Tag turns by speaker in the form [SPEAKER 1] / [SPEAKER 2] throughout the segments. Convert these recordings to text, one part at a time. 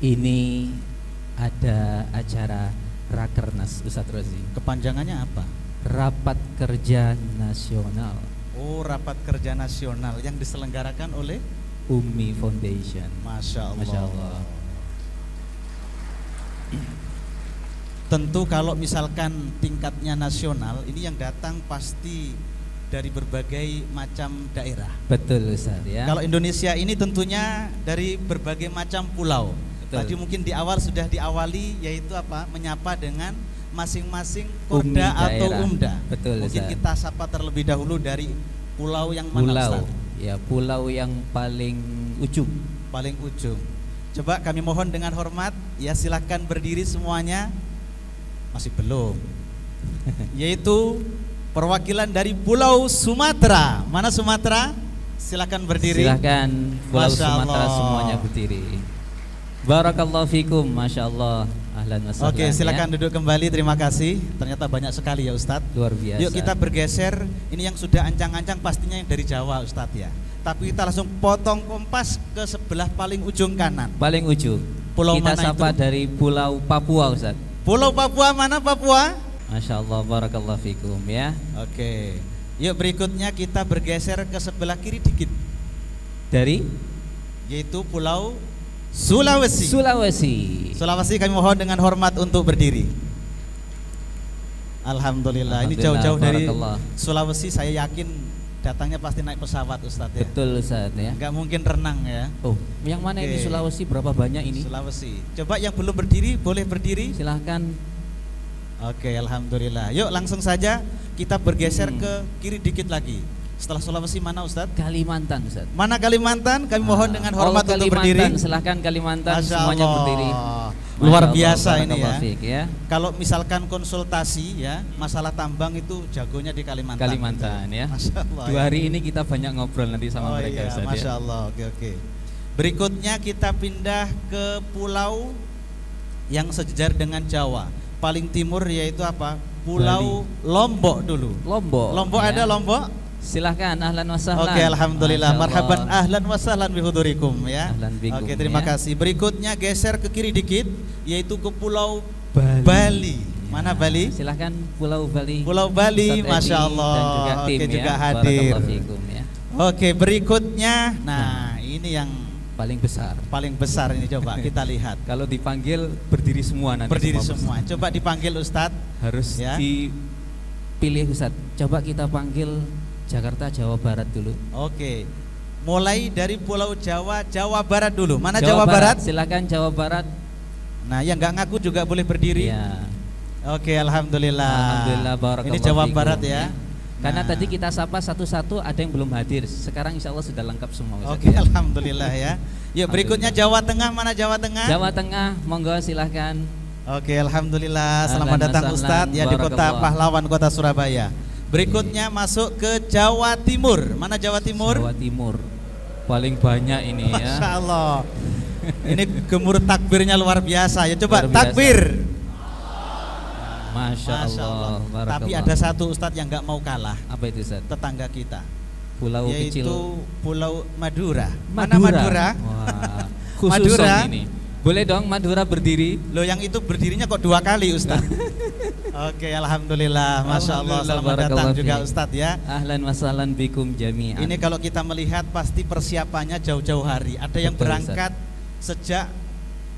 [SPEAKER 1] Ini ada acara Rakernas, Ustadz Rozi.
[SPEAKER 2] Kepanjangannya apa?
[SPEAKER 1] Rapat Kerja Nasional.
[SPEAKER 2] Oh, rapat kerja nasional yang diselenggarakan oleh
[SPEAKER 1] Ummi Foundation.
[SPEAKER 2] Masya Allah.
[SPEAKER 1] Masya Allah.
[SPEAKER 2] Tentu kalau misalkan tingkatnya nasional, ini yang datang pasti dari berbagai macam daerah.
[SPEAKER 1] Betul Ustaz ya.
[SPEAKER 2] Kalau Indonesia ini tentunya dari berbagai macam pulau.
[SPEAKER 1] Betul.
[SPEAKER 2] Tadi mungkin di awal sudah diawali yaitu apa? Menyapa dengan masing-masing
[SPEAKER 1] Ummi
[SPEAKER 2] Porda atau
[SPEAKER 1] daerah.
[SPEAKER 2] Umda.
[SPEAKER 1] Betul,
[SPEAKER 2] Mungkin
[SPEAKER 1] Ustaz.
[SPEAKER 2] kita sapa terlebih dahulu dari pulau yang mana,
[SPEAKER 1] Pulau
[SPEAKER 2] Ustaz?
[SPEAKER 1] ya, pulau yang paling ujung.
[SPEAKER 2] Paling ujung. Coba kami mohon dengan hormat, ya silahkan berdiri semuanya. Masih belum. Yaitu perwakilan dari Pulau Sumatera. Mana Sumatera? Silakan berdiri.
[SPEAKER 1] Silakan Pulau
[SPEAKER 2] Masya
[SPEAKER 1] Sumatera
[SPEAKER 2] Allah.
[SPEAKER 1] semuanya berdiri. Barakallahu fikum, Masya Allah. Ahlan wa sahlan.
[SPEAKER 2] Oke, silakan
[SPEAKER 1] ya.
[SPEAKER 2] duduk kembali. Terima kasih. Ternyata banyak sekali ya Ustadz.
[SPEAKER 1] Luar biasa.
[SPEAKER 2] Yuk kita bergeser. Ini yang sudah ancang-ancang pastinya yang dari Jawa Ustadz ya. Tapi kita langsung potong kompas ke sebelah paling ujung kanan.
[SPEAKER 1] Paling ujung.
[SPEAKER 2] Pulau
[SPEAKER 1] Kita
[SPEAKER 2] mana
[SPEAKER 1] sapa
[SPEAKER 2] itu?
[SPEAKER 1] dari Pulau Papua Ustaz.
[SPEAKER 2] Pulau Papua mana Papua?
[SPEAKER 1] Masya Allah, barakallahu fikum ya.
[SPEAKER 2] Oke. Yuk berikutnya kita bergeser ke sebelah kiri dikit.
[SPEAKER 1] Dari
[SPEAKER 2] Yaitu Pulau Sulawesi.
[SPEAKER 1] Sulawesi.
[SPEAKER 2] Sulawesi kami mohon dengan hormat untuk berdiri. Alhamdulillah. Ini jauh-jauh dari
[SPEAKER 1] barakallah.
[SPEAKER 2] Sulawesi, saya yakin datangnya pasti naik pesawat Ustadz ya.
[SPEAKER 1] Betul Ustaz ya.
[SPEAKER 2] Enggak mungkin renang ya.
[SPEAKER 1] Oh, yang mana ini
[SPEAKER 2] Oke.
[SPEAKER 1] Sulawesi, berapa banyak ini?
[SPEAKER 2] Sulawesi. Coba yang belum berdiri boleh berdiri.
[SPEAKER 1] Silahkan.
[SPEAKER 2] Oke, alhamdulillah. Yuk langsung saja kita bergeser ke kiri dikit lagi. Setelah Sulawesi mana Ustadz?
[SPEAKER 1] Kalimantan Ustaz.
[SPEAKER 2] Mana Kalimantan? Kami mohon dengan hormat
[SPEAKER 1] All
[SPEAKER 2] untuk berdiri.
[SPEAKER 1] Kalimantan, silahkan Kalimantan
[SPEAKER 2] Masya
[SPEAKER 1] semuanya
[SPEAKER 2] Allah.
[SPEAKER 1] berdiri.
[SPEAKER 2] Luar
[SPEAKER 1] Masya Allah,
[SPEAKER 2] biasa ini ya.
[SPEAKER 1] barakallahu fiik ya.
[SPEAKER 2] Kalau misalkan konsultasi ya, masalah tambang itu jagonya di Kalimantan.
[SPEAKER 1] Kalimantan ya.
[SPEAKER 2] Masya Allah.
[SPEAKER 1] Dua hari ini kita banyak ngobrol nanti sama
[SPEAKER 2] Oh
[SPEAKER 1] mereka
[SPEAKER 2] iya,
[SPEAKER 1] Ustaz
[SPEAKER 2] Masya
[SPEAKER 1] ya.
[SPEAKER 2] Allah. Oke. Berikutnya kita pindah ke pulau yang sejajar dengan Jawa. Paling timur yaitu apa? Pulau Lombok dulu.
[SPEAKER 1] Lombok.
[SPEAKER 2] Lombok
[SPEAKER 1] ya.
[SPEAKER 2] ada Lombok?
[SPEAKER 1] Silahkan, ahlan wa sahlan.
[SPEAKER 2] Oke, alhamdulillah.
[SPEAKER 1] Masya Allah.
[SPEAKER 2] Marhaban ahlan wa sahlan bihudurikum ya.
[SPEAKER 1] Ahlan bikum,
[SPEAKER 2] Oke, terima
[SPEAKER 1] ya.
[SPEAKER 2] kasih. Berikutnya geser ke kiri dikit yaitu ke Pulau
[SPEAKER 1] Bali.
[SPEAKER 2] Bali. Mana Bali?
[SPEAKER 1] Silahkan Pulau Bali.
[SPEAKER 2] Pulau Bali,
[SPEAKER 1] Ustadz
[SPEAKER 2] Masya
[SPEAKER 1] Edi
[SPEAKER 2] Allah.
[SPEAKER 1] dan juga tim
[SPEAKER 2] Oke,
[SPEAKER 1] ya.
[SPEAKER 2] juga hadir.
[SPEAKER 1] Barakallahu fikum, ya.
[SPEAKER 2] Oke, berikutnya. Nah, ini yang
[SPEAKER 1] Paling besar.
[SPEAKER 2] paling besar ini coba kita lihat.
[SPEAKER 1] Kalau dipanggil berdiri semua nanti.
[SPEAKER 2] Berdiri
[SPEAKER 1] semua.
[SPEAKER 2] semua. Coba dipanggil Ustadz.
[SPEAKER 1] Harus
[SPEAKER 2] Ya.
[SPEAKER 1] dipilih Ustaz. Coba kita panggil Jakarta Jawa Barat dulu.
[SPEAKER 2] Oke. Mulai dari Pulau Jawa, Jawa Barat dulu. Mana Jawa Barat?
[SPEAKER 1] Silakan Jawa Barat.
[SPEAKER 2] Nah, yang nggak ngaku juga boleh berdiri.
[SPEAKER 1] Ya.
[SPEAKER 2] Oke, alhamdulillah.
[SPEAKER 1] Alhamdulillah, barakallahu
[SPEAKER 2] Ini Jawa
[SPEAKER 1] fikum,
[SPEAKER 2] Barat
[SPEAKER 1] ya.
[SPEAKER 2] ya.
[SPEAKER 1] Karena
[SPEAKER 2] Nah.
[SPEAKER 1] tadi kita sapa satu-satu, ada yang belum hadir. Sekarang insya Allah sudah lengkap semua Ustaz.
[SPEAKER 2] Oke, alhamdulillah ya. Yuk berikutnya Jawa Tengah, mana Jawa Tengah?
[SPEAKER 1] Jawa Tengah, monggo silahkan.
[SPEAKER 2] Oke, alhamdulillah. Selamat
[SPEAKER 1] Ahlan
[SPEAKER 2] datang
[SPEAKER 1] wa sahlan,
[SPEAKER 2] Ustadz ya di kota
[SPEAKER 1] barakallah.
[SPEAKER 2] pahlawan kota Surabaya. Berikutnya masuk ke Jawa Timur. Mana Jawa Timur?
[SPEAKER 1] Jawa Timur. Paling banyak ini ya.
[SPEAKER 2] Masya Allah. Ini gemuruh takbirnya luar biasa ya. Coba
[SPEAKER 1] Luar biasa.
[SPEAKER 2] takbir.
[SPEAKER 1] Masya Allah.
[SPEAKER 2] Tapi
[SPEAKER 1] barakallah.
[SPEAKER 2] ada satu Ustadz yang nggak mau kalah.
[SPEAKER 1] Apa itu Ustaz?
[SPEAKER 2] Tetangga kita.
[SPEAKER 1] Pulau
[SPEAKER 2] Yaitu
[SPEAKER 1] kecil.
[SPEAKER 2] Pulau Madura. Mana Madura?
[SPEAKER 1] Wah, khusus
[SPEAKER 2] Madura.
[SPEAKER 1] ini. Boleh dong Madura berdiri.
[SPEAKER 2] Loh, yang itu berdirinya kok 2 kali Ustadz. Oke, alhamdulillah. Masya Allah.
[SPEAKER 1] Alhamdulillah,
[SPEAKER 2] Selamat datang
[SPEAKER 1] barakallahu
[SPEAKER 2] juga
[SPEAKER 1] fiik.
[SPEAKER 2] Ustadz ya.
[SPEAKER 1] Ahlan wa sahlan bikum jami'an.
[SPEAKER 2] Ini kalau kita melihat pasti persiapannya jauh-jauh hari. Ada yang
[SPEAKER 1] Betul,
[SPEAKER 2] berangkat sejak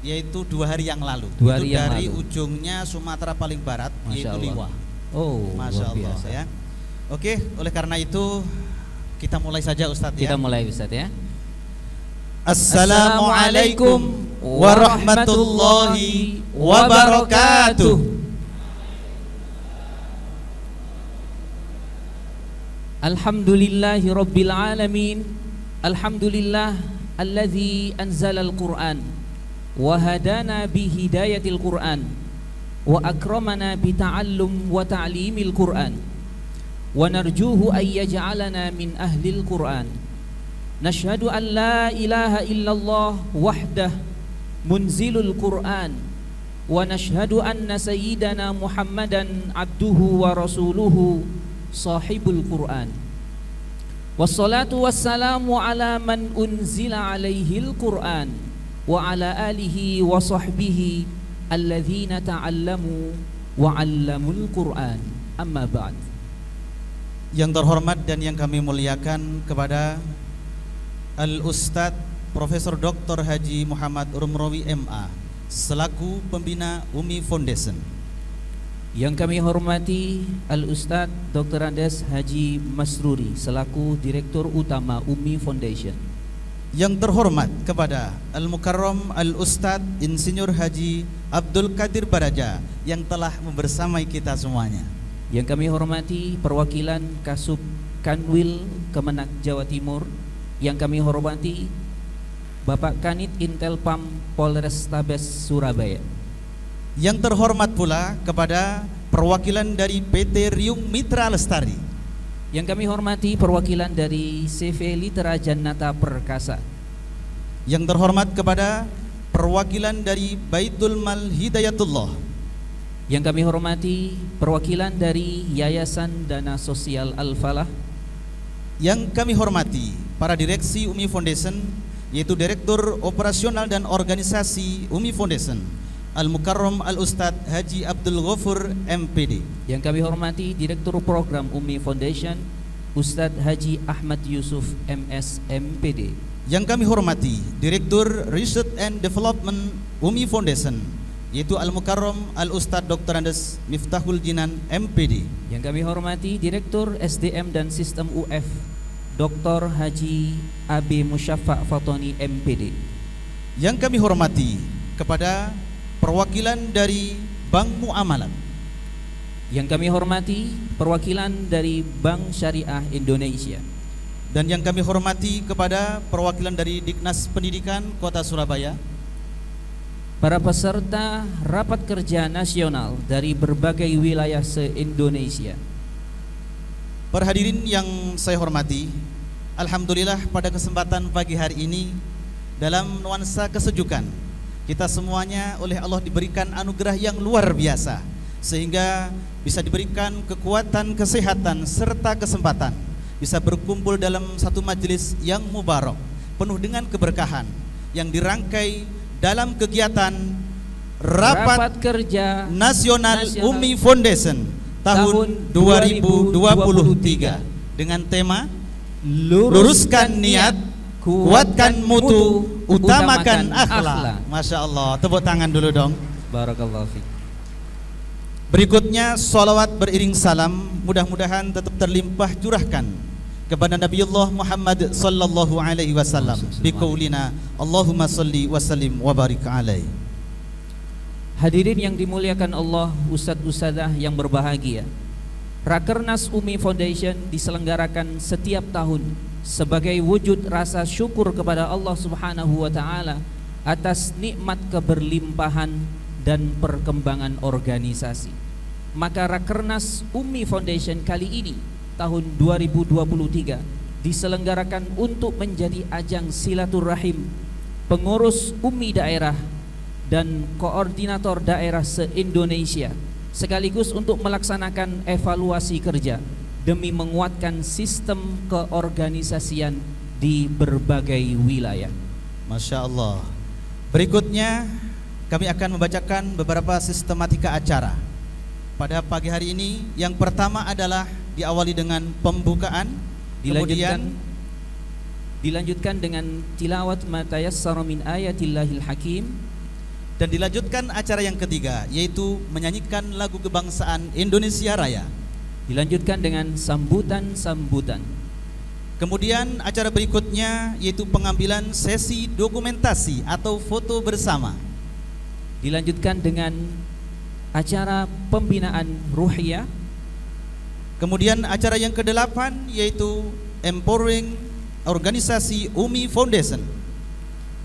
[SPEAKER 2] yaitu 2 hari yang lalu.
[SPEAKER 1] 2 hari
[SPEAKER 2] itu
[SPEAKER 1] yang
[SPEAKER 2] dari
[SPEAKER 1] lalu.
[SPEAKER 2] ujungnya Sumatera paling barat,
[SPEAKER 1] Masya
[SPEAKER 2] yaitu
[SPEAKER 1] Allah.
[SPEAKER 2] Liwa.
[SPEAKER 1] Oh,
[SPEAKER 2] Masya
[SPEAKER 1] luar
[SPEAKER 2] Allah
[SPEAKER 1] biasa.
[SPEAKER 2] ya. Oke, oleh karena itu kita mulai saja Ustadz
[SPEAKER 1] Kita
[SPEAKER 2] ya.
[SPEAKER 1] mulai Ustaz ya.
[SPEAKER 2] Assalamualaikum warahmatullahi wabarakatuh.
[SPEAKER 1] Alhamdulillahi rabbil alamin. Alhamdulillah alladzi anzala al-Qur'an wa hadana bi hidayatil Qur'an wa akramana bi ta'allum wa ta'limil Qur'an wa narjuhu ay yaj'alana min ahlil Qur'an. Nashhadu an la ilaha illallah wahdah munzilul Qur'an wa nashhadu anna sayyidana Muhammadan abduhu wa rasuluhu sahibul Qur'an. Wassalatu wassalamu ala man unzila alaihil Qur'an wa ala alihi wa sahbihi alladzina ta'allamu wa 'allamul Qur'an. Amma ba'd.
[SPEAKER 2] Yang terhormat dan yang kami muliakan kepada Al-Ustadz Profesor Dr. Haji Muhammad Rumrawi MA selaku pembina UMI Foundation.
[SPEAKER 1] Yang kami hormati Al-Ustadz Dr. Andes Haji Masruri selaku Direktur Utama UMI Foundation.
[SPEAKER 2] Yang terhormat kepada Al-Mukarram Al-Ustadz Insinyur Haji Abdul Qadir Baraja yang telah membersamai kita semuanya.
[SPEAKER 1] Yang kami hormati perwakilan Kasub Kanwil Kemenak Jawa Timur. Yang kami hormati Bapak Kanit Intelpam Polrestabes Surabaya.
[SPEAKER 2] Yang terhormat pula kepada perwakilan dari PT Riung Mitra Lestari.
[SPEAKER 1] Yang kami hormati perwakilan dari CV Litera Jannata Perkasa.
[SPEAKER 2] Yang terhormat kepada perwakilan dari Baitul Mal Hidayatullah.
[SPEAKER 1] Yang kami hormati perwakilan dari Yayasan Dana Sosial Al-Falah.
[SPEAKER 2] Yang kami hormati para direksi UMI Foundation, yaitu Direktur Operasional dan Organisasi UMI Foundation Al-Mukarram Al-Ustadz Haji Abdul Ghafur MPD.
[SPEAKER 1] Yang kami hormati Direktur Program UMI Foundation Ustadz Haji Ahmad Yusuf MS MPD.
[SPEAKER 2] Yang kami hormati Direktur Research and Development UMI Foundation, yaitu Al-Mukarram Al-Ustadz Dr. Andes Miftahul Jinan MPD.
[SPEAKER 1] Yang kami hormati Direktur SDM dan Sistem UF Dr. Haji AB Musyafa' Fatoni MPD.
[SPEAKER 2] Yang kami hormati kepada perwakilan dari Bank Muamalat.
[SPEAKER 1] Yang kami hormati perwakilan dari Bank Syariah Indonesia.
[SPEAKER 2] Dan yang kami hormati kepada perwakilan dari Diknas Pendidikan Kota Surabaya.
[SPEAKER 1] Para peserta rapat kerja nasional dari berbagai wilayah se-Indonesia.
[SPEAKER 2] Para hadirin yang saya hormati, alhamdulillah pada kesempatan pagi hari ini dalam nuansa kesejukan, kita semuanya oleh Allah diberikan anugerah yang luar biasa sehingga bisa diberikan kekuatan, kesehatan serta kesempatan bisa berkumpul dalam satu majelis yang mubarak penuh dengan keberkahan yang dirangkai dalam kegiatan Rapat Kerja Nasional UMI Foundation tahun 2023 dengan tema Luruskan Niat, Kuatkan Mutu, Utamakan Akhlak. Masya Allah, tepuk tangan dulu dong.
[SPEAKER 1] Barakallahu fiik.
[SPEAKER 2] Berikutnya salawat beriring salam mudah-mudahan tetap terlimpah curahkan kepada Nabiullah Muhammad sallallahu alaihi wasallam biqaulina Allahumma salli wa sallim wa barik alaihi.
[SPEAKER 1] Hadirin yang dimuliakan Allah, ustadz-ustadzah yang berbahagia, Rakernas UMI Foundation diselenggarakan setiap tahun sebagai wujud rasa syukur kepada Allah Subhanahu wa Ta'ala atas nikmat keberlimpahan dan perkembangan organisasi. Maka Rakernas UMI Foundation kali ini tahun 2023 diselenggarakan untuk menjadi ajang silaturahim pengurus UMI daerah dan koordinator daerah se-Indonesia, sekaligus untuk melaksanakan evaluasi kerja demi menguatkan sistem keorganisasian di berbagai wilayah.
[SPEAKER 2] Masya Allah. Berikutnya kami akan membacakan beberapa sistematika acara pada pagi hari ini. Yang pertama adalah diawali dengan pembukaan, dilanjutkan dengan tilawat ma tayassara min ayatillahil hakim, dan dilanjutkan acara yang ketiga yaitu menyanyikan lagu kebangsaan Indonesia Raya. Dilanjutkan dengan sambutan-sambutan. Kemudian acara berikutnya yaitu pengambilan sesi dokumentasi atau foto bersama. Dilanjutkan dengan acara pembinaan ruhiyah. Kemudian acara yang ke-8 yaitu empowering organisasi UMI Foundation.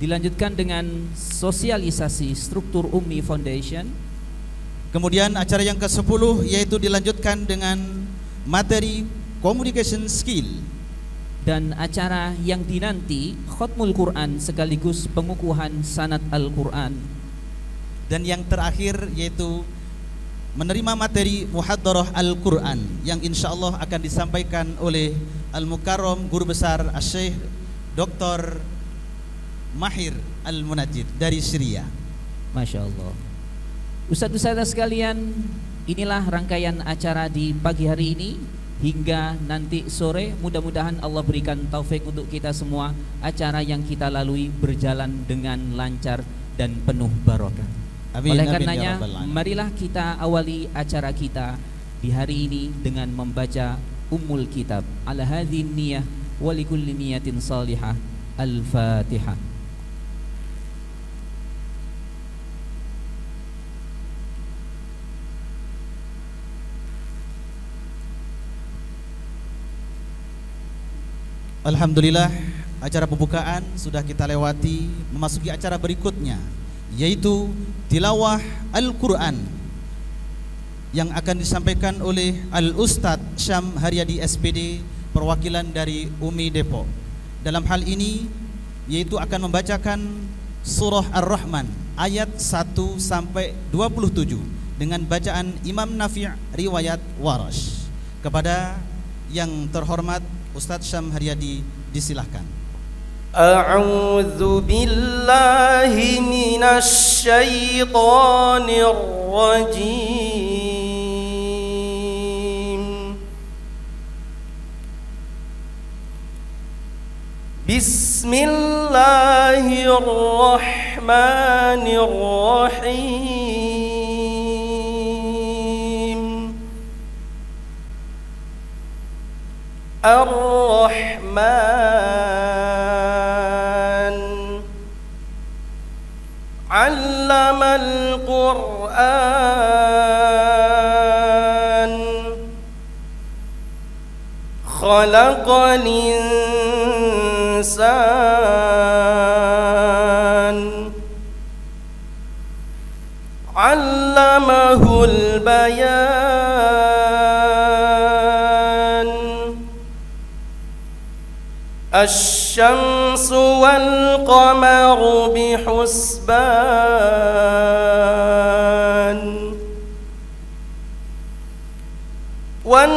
[SPEAKER 2] Dilanjutkan dengan sosialisasi struktur UMI Foundation. Kemudian acara yang ke-10 yaitu dilanjutkan dengan materi communication skill. Dan acara yang dinanti khotmul Quran sekaligus pengukuhan sanad Al-Quran. Dan yang terakhir yaitu menerima materi muhadharah Al-Quran yang insya Allah akan disampaikan oleh Al-Mukarram Guru Besar Syekh Dr. Mahir Al-Munajjid dari Syria.
[SPEAKER 1] Masya Allah. Ustadz-ustadzah sekalian, inilah rangkaian acara di pagi hari ini hingga nanti sore. Mudah-mudahan Allah berikan taufik untuk kita semua, acara yang kita lalui berjalan dengan lancar dan penuh barokah.
[SPEAKER 2] Amin,
[SPEAKER 1] Oleh
[SPEAKER 2] amin,
[SPEAKER 1] karenanya,
[SPEAKER 2] ya Rabbal Alamin.
[SPEAKER 1] marilah kita awali acara kita di hari ini dengan membaca Ummul Kitab. Ala hadhin niyah wa likulli niyatin salihah. Al-Fatihah.
[SPEAKER 2] Alhamdulillah, acara pembukaan sudah kita lewati. Memasuki acara berikutnya, yaitu tilawah Al-Quran yang akan disampaikan oleh Al-Ustadz Syam Haryadi SPD, perwakilan dari UMI Depok. Dalam hal ini yaitu akan membacakan surah Ar-Rahman ayat 1 sampai 27 dengan bacaan Imam Nafi' riwayat Warash. Kepada yang terhormat Ustadz Syam Haryadi, disilahkan.
[SPEAKER 3] A'udzu billahi minasy syaithanir rajim. Bismillahirrahmanirrahim. Ar-Rahman 'allamal Qur'an, khalaqal insan, 'allamahul bayan. Asy-syamsu wal qamaru bihusban, wan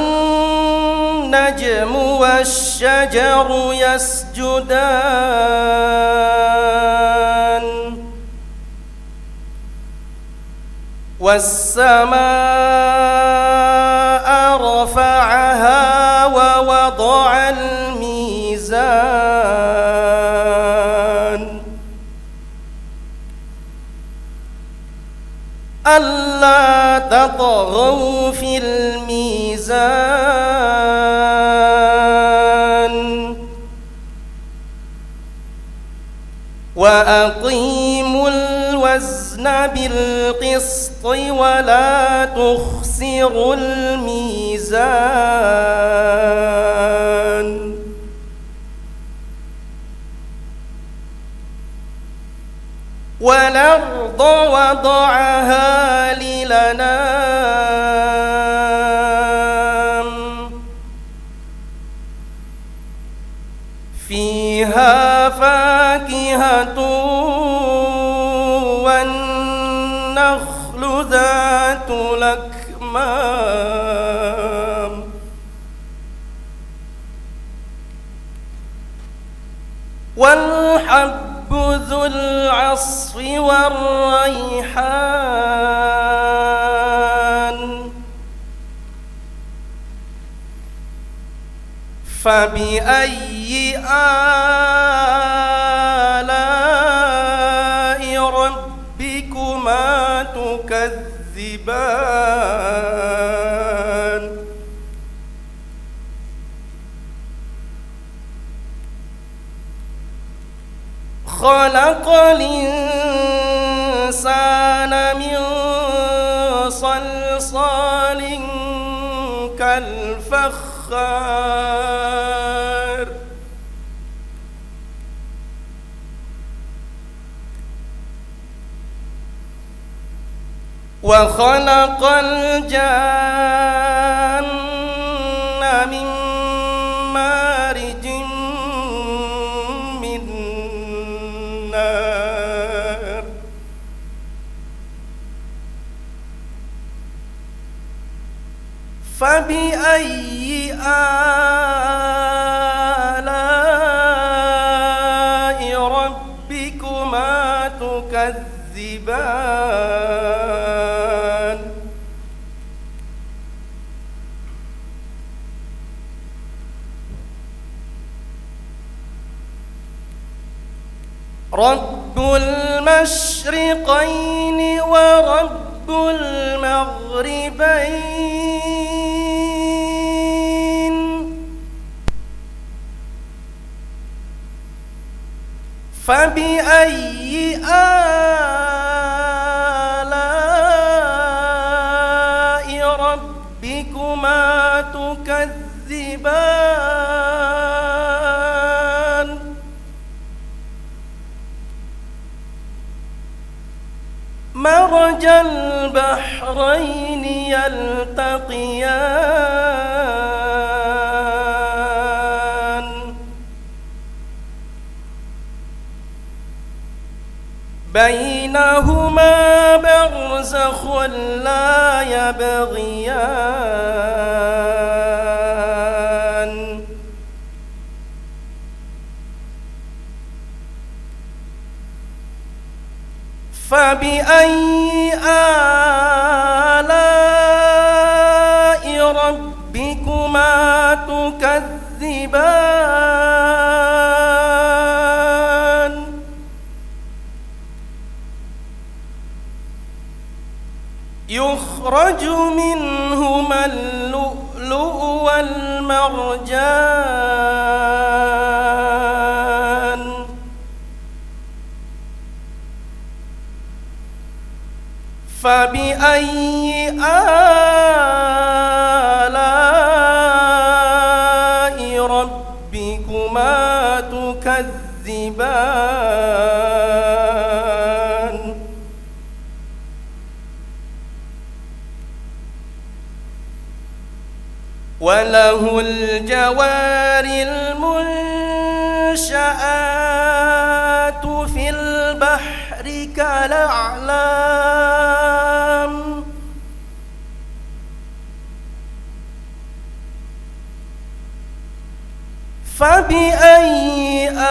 [SPEAKER 3] najmu wasy-syajaru yasjudan, was-samaa'a rafa'aha wa wada'al alla tatghaw fil mizan wa aqimul wazna bil qisti wa la tukhsirul mizan. وَالْأَرْضَ وَضَعَهَا لِلْأَنَامِ فِيهَا فَاكِهَةٌ وَالنَّخْلُ ذَاتُ الْأَكْمَامِ وَالْحَبُّ ذو العصف والريحان فبأي آلاء ربكما تكذبان خلق الإنسان من صلصال كالفخار وخلق الجان من مارج من نار فبأي آلاء ربك رب المشرقين ورب المغربين فبأي آلاء ربكما تكذبان مرج البحرين يلتقيان بينهما برزخ لا يبغيان فبأي آلاء ربكما تكذبان يخرج منهما اللؤلؤ والمرجان فبأي آلاء ربكما تكذبان وله الجوار المنشآت في البحر كالأعلام فبأي آلاء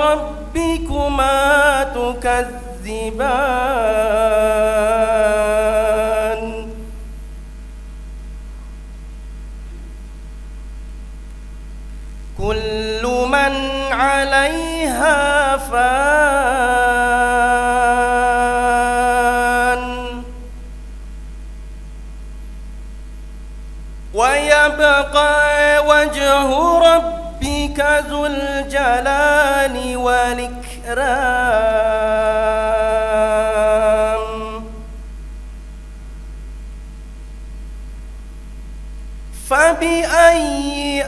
[SPEAKER 3] ربكما تكذبان كل من عليها فان ويبقى وجه ربك ذو الجلال والإكرام فبأي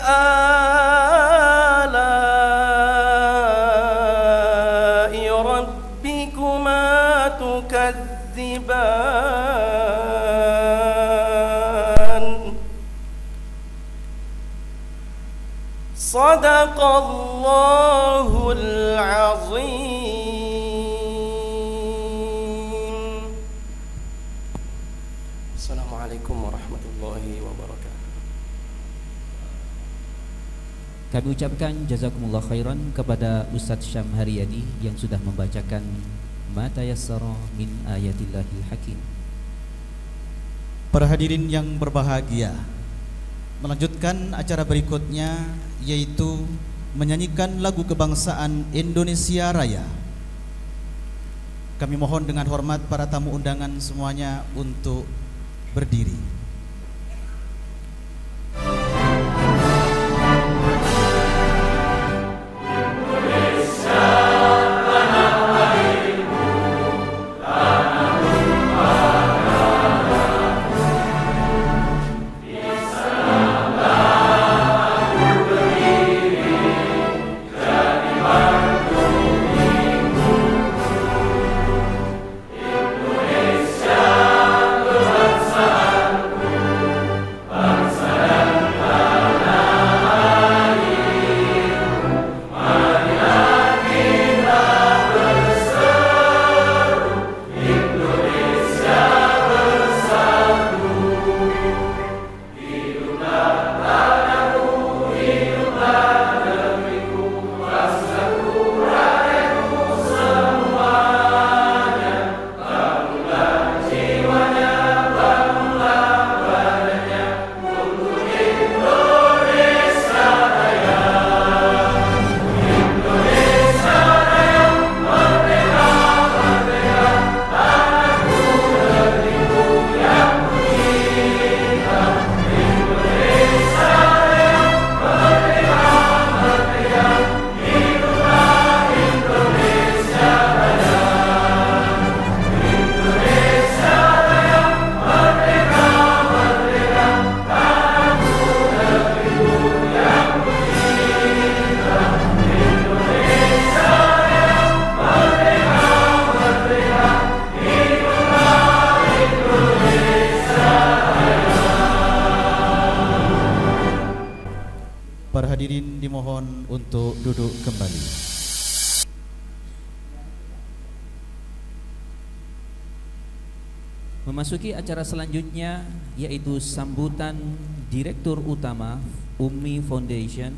[SPEAKER 3] آلاء ربكما تكذبان صدق الله العظيم. Assalamualaikum warahmatullahi wabarakatuh.
[SPEAKER 1] Kami ucapkan jazakumullah khairan kepada Ustadz Syam Haryadi yang sudah membacakan Ma tayassara min ayatillahil hakim.
[SPEAKER 2] Para hadirin yang berbahagia, melanjutkan acara berikutnya yaitu menyanyikan lagu kebangsaan Indonesia Raya. Kami mohon dengan hormat para tamu undangan semuanya untuk berdiri.
[SPEAKER 4] Indonesia, kebangsaan
[SPEAKER 2] hadirin dimohon untuk duduk kembali.
[SPEAKER 1] Memasuki acara selanjutnya, yaitu sambutan Direktur Utama Ummi Foundation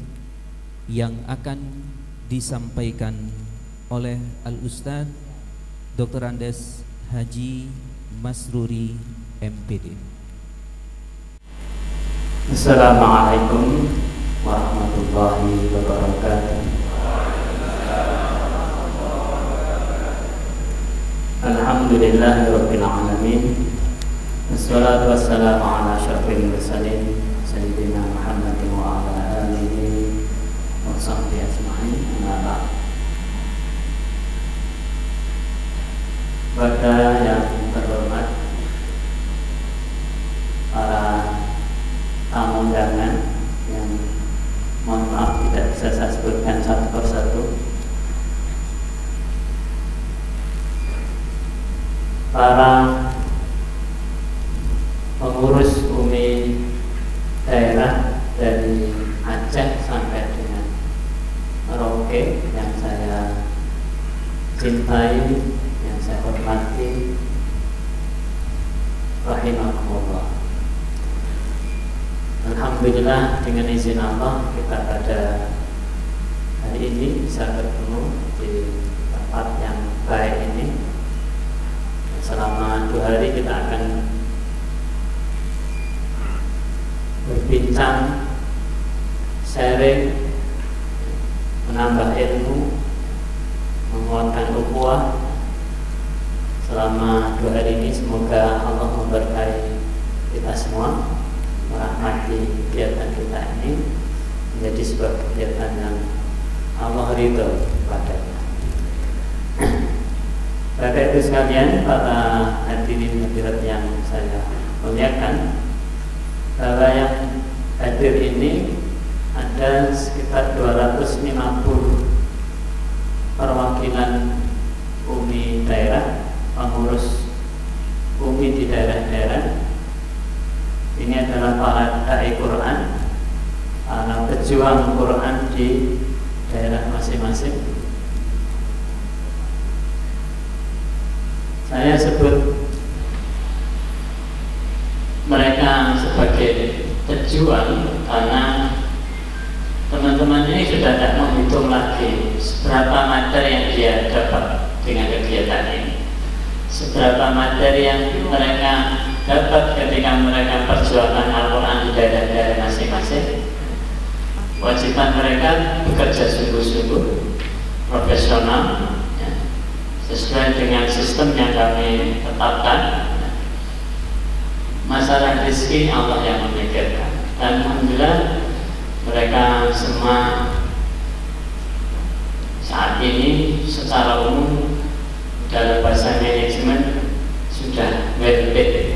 [SPEAKER 1] yang akan disampaikan oleh Al-Ustadz Dr. Andes Haji Masruri MPD.
[SPEAKER 4] Assalamualaikum warahmatullahi wabarakatuh. Alhamdulillahirabbil alamin. Wassalatu wassalamu ala asyrofil mursalin sayyidina Muhammadin wa ala alihi wa sahbihi ajma'in. Amma ba'd. Pada yang terhormat para tamu undangan yang mohon maaf tidak bisa saya sebutkan satu persatu, para pengurus Ummi daerah dari Aceh sampai dengan Merauke yang saya cintai, yang saya hormati, rahimakumullah. Alhamdulillah dengan izin Allah kita pada hari ini bisa bertemu di tempat yang baik ini. Selama 2 hari kita akan berbincang, sharing, menambah ilmu, menguatkan ukhuwah. Selama 2 hari ini semoga Allah memberkahi kita semua, merahmati kegiatan kita ini menjadi sebuah kegiatan yang Allah ridho padanya. Bapak Ibu sekalian, para hadirin hadirat yang saya muliakan, bahwa yang hadir ini ada sekitar 250 perwakilan Ummi daerah, pengurus Ummi di daerah-daerah. Ini adalah para dai Quran, para pejuang Quran di daerah masing-masing. Saya sebut mereka sebagai pejuang karena teman-teman ini sudah tidak menghitung lagi seberapa materi yang dia dapat dengan kegiatan ini, seberapa materi yang mereka dapat ketika mereka perjuangan Al-Quran di daerah-daerah masing-masing. Kewajiban mereka bekerja sungguh-sungguh, profesional, sesuai dengan sistem yang kami tetapkan. Masalah rezeki Allah yang memikirkan. Dan alhamdulillah mereka semua saat ini secara umum dalam bahasa manajemen sudah well paid,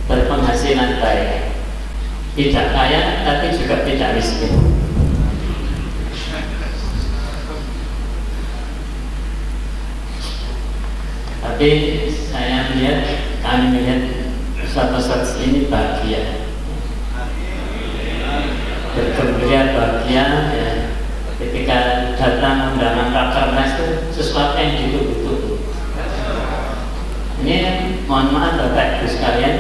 [SPEAKER 4] berpenghasilan baik, tidak kaya tapi juga tidak miskin. Tapi saya melihat, kami melihat Ustaz ini bahagia, bergembira, bahagia ya. Ketika datang undangan Rakernas itu sesuatu yang ditunggu-tunggu. Ini mohon maaf Bapak Ibu sekalian,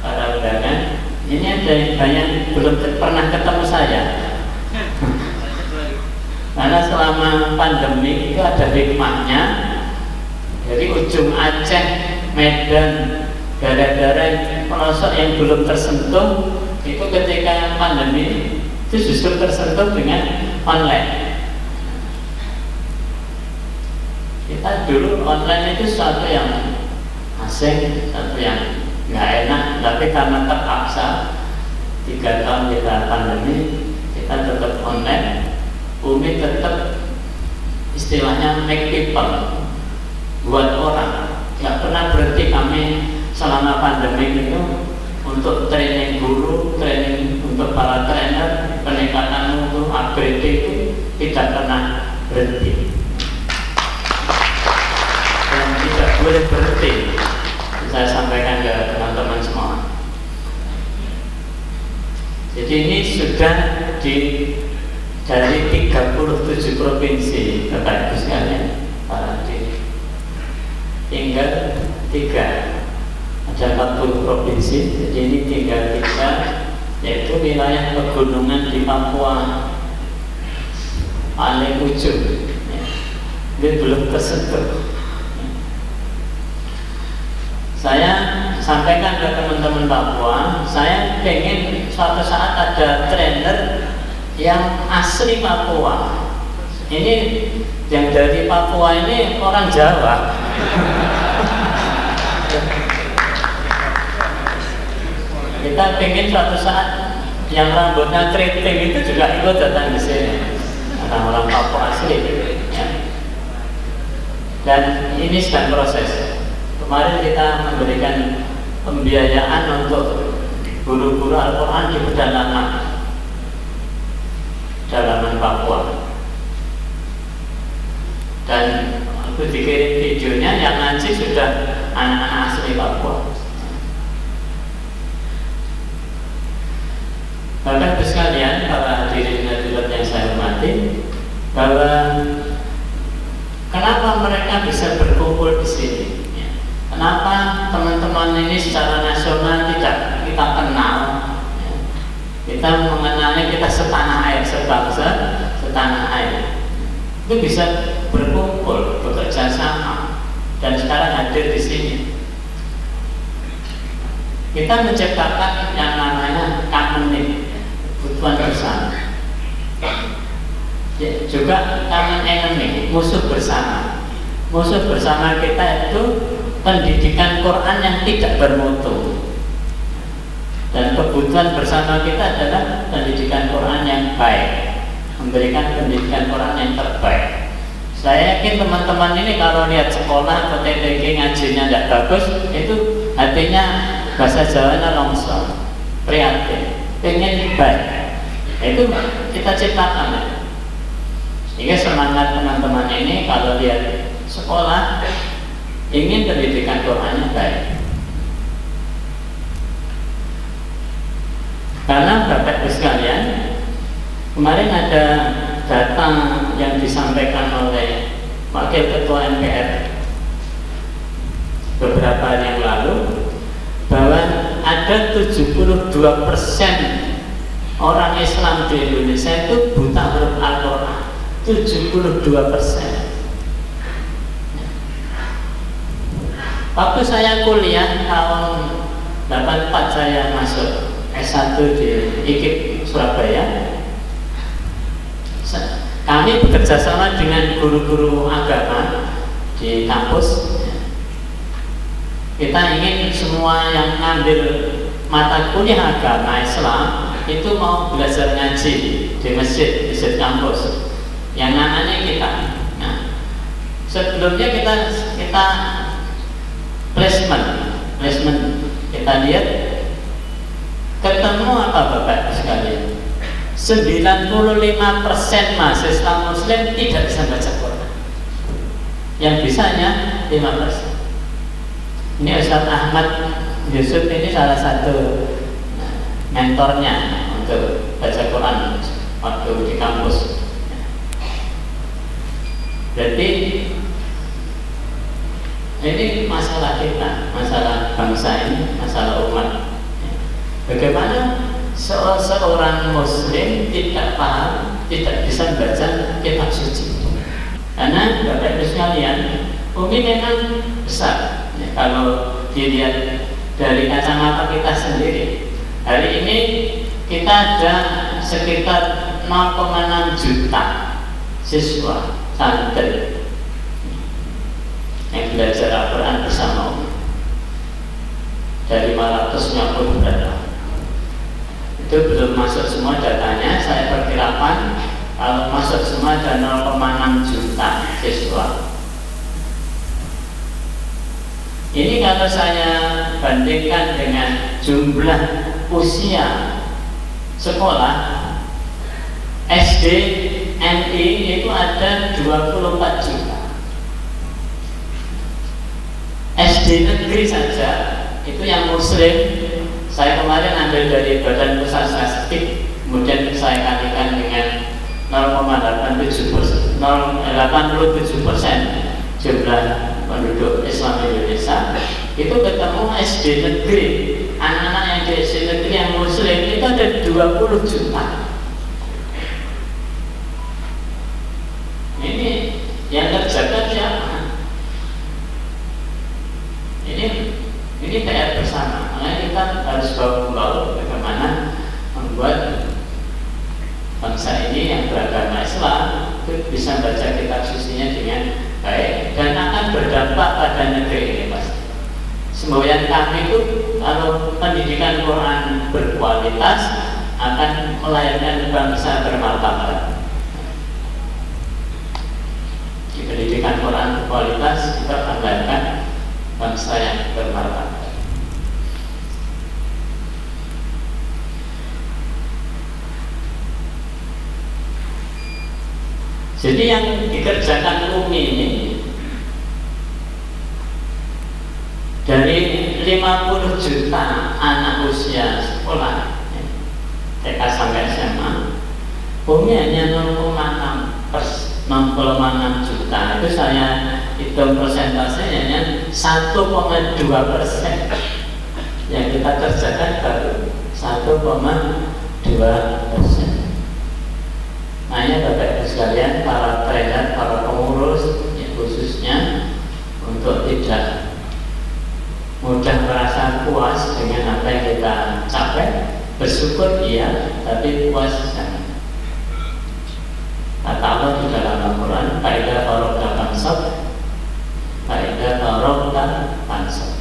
[SPEAKER 4] para undangan, ini ada yang banyak belum pernah ketemu saya. Karena selama pandemi itu ada hikmahnya. Jadi ujung Aceh, Medan, daerah-daerah pelosok yang belum tersentuh itu ketika pandemi itu justru tersentuh dengan online. Kita dulu online itu sesuatu yang asing, sesuatu yang nggak enak, tapi karena terpaksa 3 tahun kita pandemi, kita tetap online. Ummi tetap istilahnya make people, buat orang. Nggak pernah berhenti kami selama pandemi itu untuk training guru, training untuk para trainer, peningkatan untuk upgrade itu tidak pernah berhenti dan tidak boleh berhenti. Saya sampaikan ke teman-teman semua. Jadi ini sudah dari 37 provinsi Bapak Ibu sekalian, para hadirin. Tinggal 3, ada 40 provinsi, jadi ini tinggal 3, yaitu wilayah pegunungan di Papua paling ujung, ya. Ini belum tersentuh. Saya sampaikan ke teman-teman Papua, saya pengen suatu saat ada trainer yang asli Papua. Ini yang dari Papua ini orang Jawa. Kita pengen suatu saat yang rambutnya keriting itu juga ikut datang di sini, orang-orang Papua asli, ya. Dan ini sedang proses. Kemarin kita memberikan pembiayaan untuk guru-guru Al-Quran di pedalaman Papua. Dan aku dikirim videonya yang ngaji sudah anak-anak asli Papua. Bapak Ibu sekalian, para hadirin hadirat yang saya hormati, bahwa kenapa mereka bisa berkumpul di sini? Kenapa teman-teman ini secara nasional tidak kita kenal? Kita mengenalnya, kita setanah air, sebangsa, setanah air. Itu bisa berkumpul, bekerja sama, dan sekarang hadir di sini. Kita menciptakan yang namanya common, kebutuhan bersama. Juga common enemy, musuh bersama. Musuh bersama kita itu pendidikan Quran yang tidak bermutu, dan kebutuhan bersama kita adalah pendidikan Quran yang baik, memberikan pendidikan Quran yang terbaik. Saya yakin teman-teman ini kalau lihat sekolah atau TTG ngajinya tidak bagus, itu hatinya bahasa Jawanya longsor, prihatin, pengen baik. Itu kita ciptakan. Sehingga semangat teman-teman ini kalau lihat sekolah ingin pendidikan Qurannya baik. Karena Bapak Ibu sekalian, kemarin ada data yang disampaikan oleh Wakil Ketua MPR beberapa hari yang lalu, bahwa ada 72% orang Islam di Indonesia itu buta huruf Al-Quran. 72%. Waktu saya kuliah tahun 84 saya masuk S1 di IKIP Surabaya. Kami bekerja sama dengan guru-guru agama di kampus. Kita ingin semua yang ngambil mata kuliah agama Islam itu mau belajar ngaji di masjid kampus. Yang namanya kita. Nah, sebelumnya kita placement kita lihat, ketemu apa Bapak sekalian? 95% mahasiswa Muslim tidak bisa baca Quran. Yang bisanya 5%. Ini Ustaz Ahmad Yusuf ini salah satu mentornya untuk baca Quran waktu di kampus. Jadi ini masalah kita, masalah bangsa ini, masalah umat. Bagaimana seorang Muslim tidak paham, tidak bisa baca kitab suci? Karena Bapak Ibu sekalian, Umi memang besar. Ya, kalau dilihat dari kacamata kita sendiri, hari ini kita ada sekitar 0,6 juta siswa santri yang belajar Al-Quran bersama Umi dari 550 berapa. Itu belum masuk semua datanya. Saya perkirakan kalau masuk semua ada 0,6 juta siswa. Ini kalau saya bandingkan dengan jumlah usia sekolah SD, MI itu ada 24 juta. SD negeri saja itu yang Muslim saya kemarin ambil dari Badan Pusat Statistik, kemudian saya kalikan dengan 0,87% jumlah penduduk Islam Indonesia, itu ketemu SD negeri, anak-anak yang di SD negeri yang muslim itu ada 20 juta. Ini yang kerjakan siapa? Ini PR bersama. Makanya kita harus bahu-membahu bagaimana membuat bangsa ini yang beragama Islam itu bisa baca kitab sucinya dengan baik dan akan berdampak pada negeri ini pasti. Semboyan kami itu kalau pendidikan Quran berkualitas akan melahirkan bangsa bermartabat. Di pendidikan Quran berkualitas kita akan melahirkan bangsa yang bermartabat. Jadi yang dikerjakan UMI ini dari 50 juta anak usia sekolah TK sampai SMA, UMI hanya 0,6 juta. Itu saya hitung persentasenya 1,2%. Yang kita kerjakan baru 1,2%. Makanya Bapak Ibu sekalian, para trainer, para pengurus, ya khususnya untuk tidak mudah merasa puas dengan apa yang kita capai, bersyukur iya, tapi puas jangan. Kata Allah di dalam Al-Quran, "Faiza faragta fansab, faiza faragta fansab."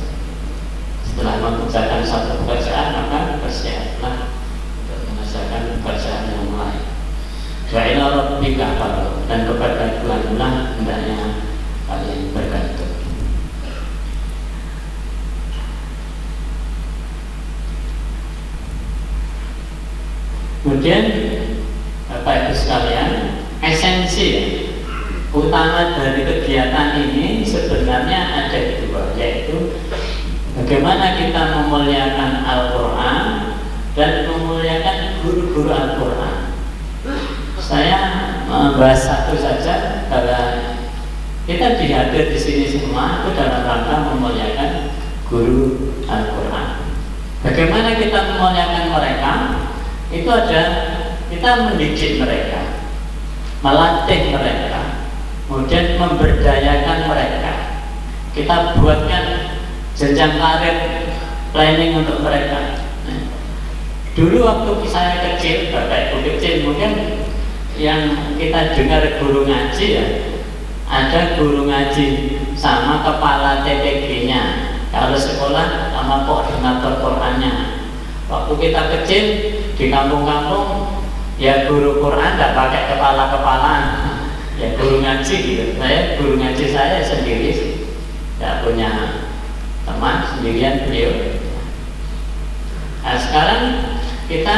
[SPEAKER 4] Setelah mengerjakan satu pekerjaan, maka bersiaplah untuk mengerjakan pekerjaan yang lain. Wa ila rabbika farghab, dan kepada Tuhanlah hendaknya kalian bergantung. Kemudian Bapak Ibu sekalian, esensi utama dari kegiatan ini sebenarnya ada dua, yaitu bagaimana kita memuliakan Al-Quran dan memuliakan guru-guru Al-Quran. Saya membahas satu saja, karena kita dihadir di sini semua itu dalam rangka memuliakan guru Al-Quran. Bagaimana kita memuliakan mereka? Itu ada, kita mendidik mereka, melatih mereka, kemudian memberdayakan mereka. Kita buatkan jenjang karir, planning untuk mereka. Dulu waktu saya kecil, Bapak Ibu kecil, mungkin yang kita dengar guru ngaji ya, ada guru ngaji sama kepala TPG-nya, kalau sekolah sama koordinator Qurannya. Waktu kita kecil di kampung-kampung, ya guru Quran tidak pakai kepala-kepalaan, ya guru ngaji gitu. Saya guru ngaji saya sendiri, tidak punya teman, sendirian beliau. Nah, sekarang kita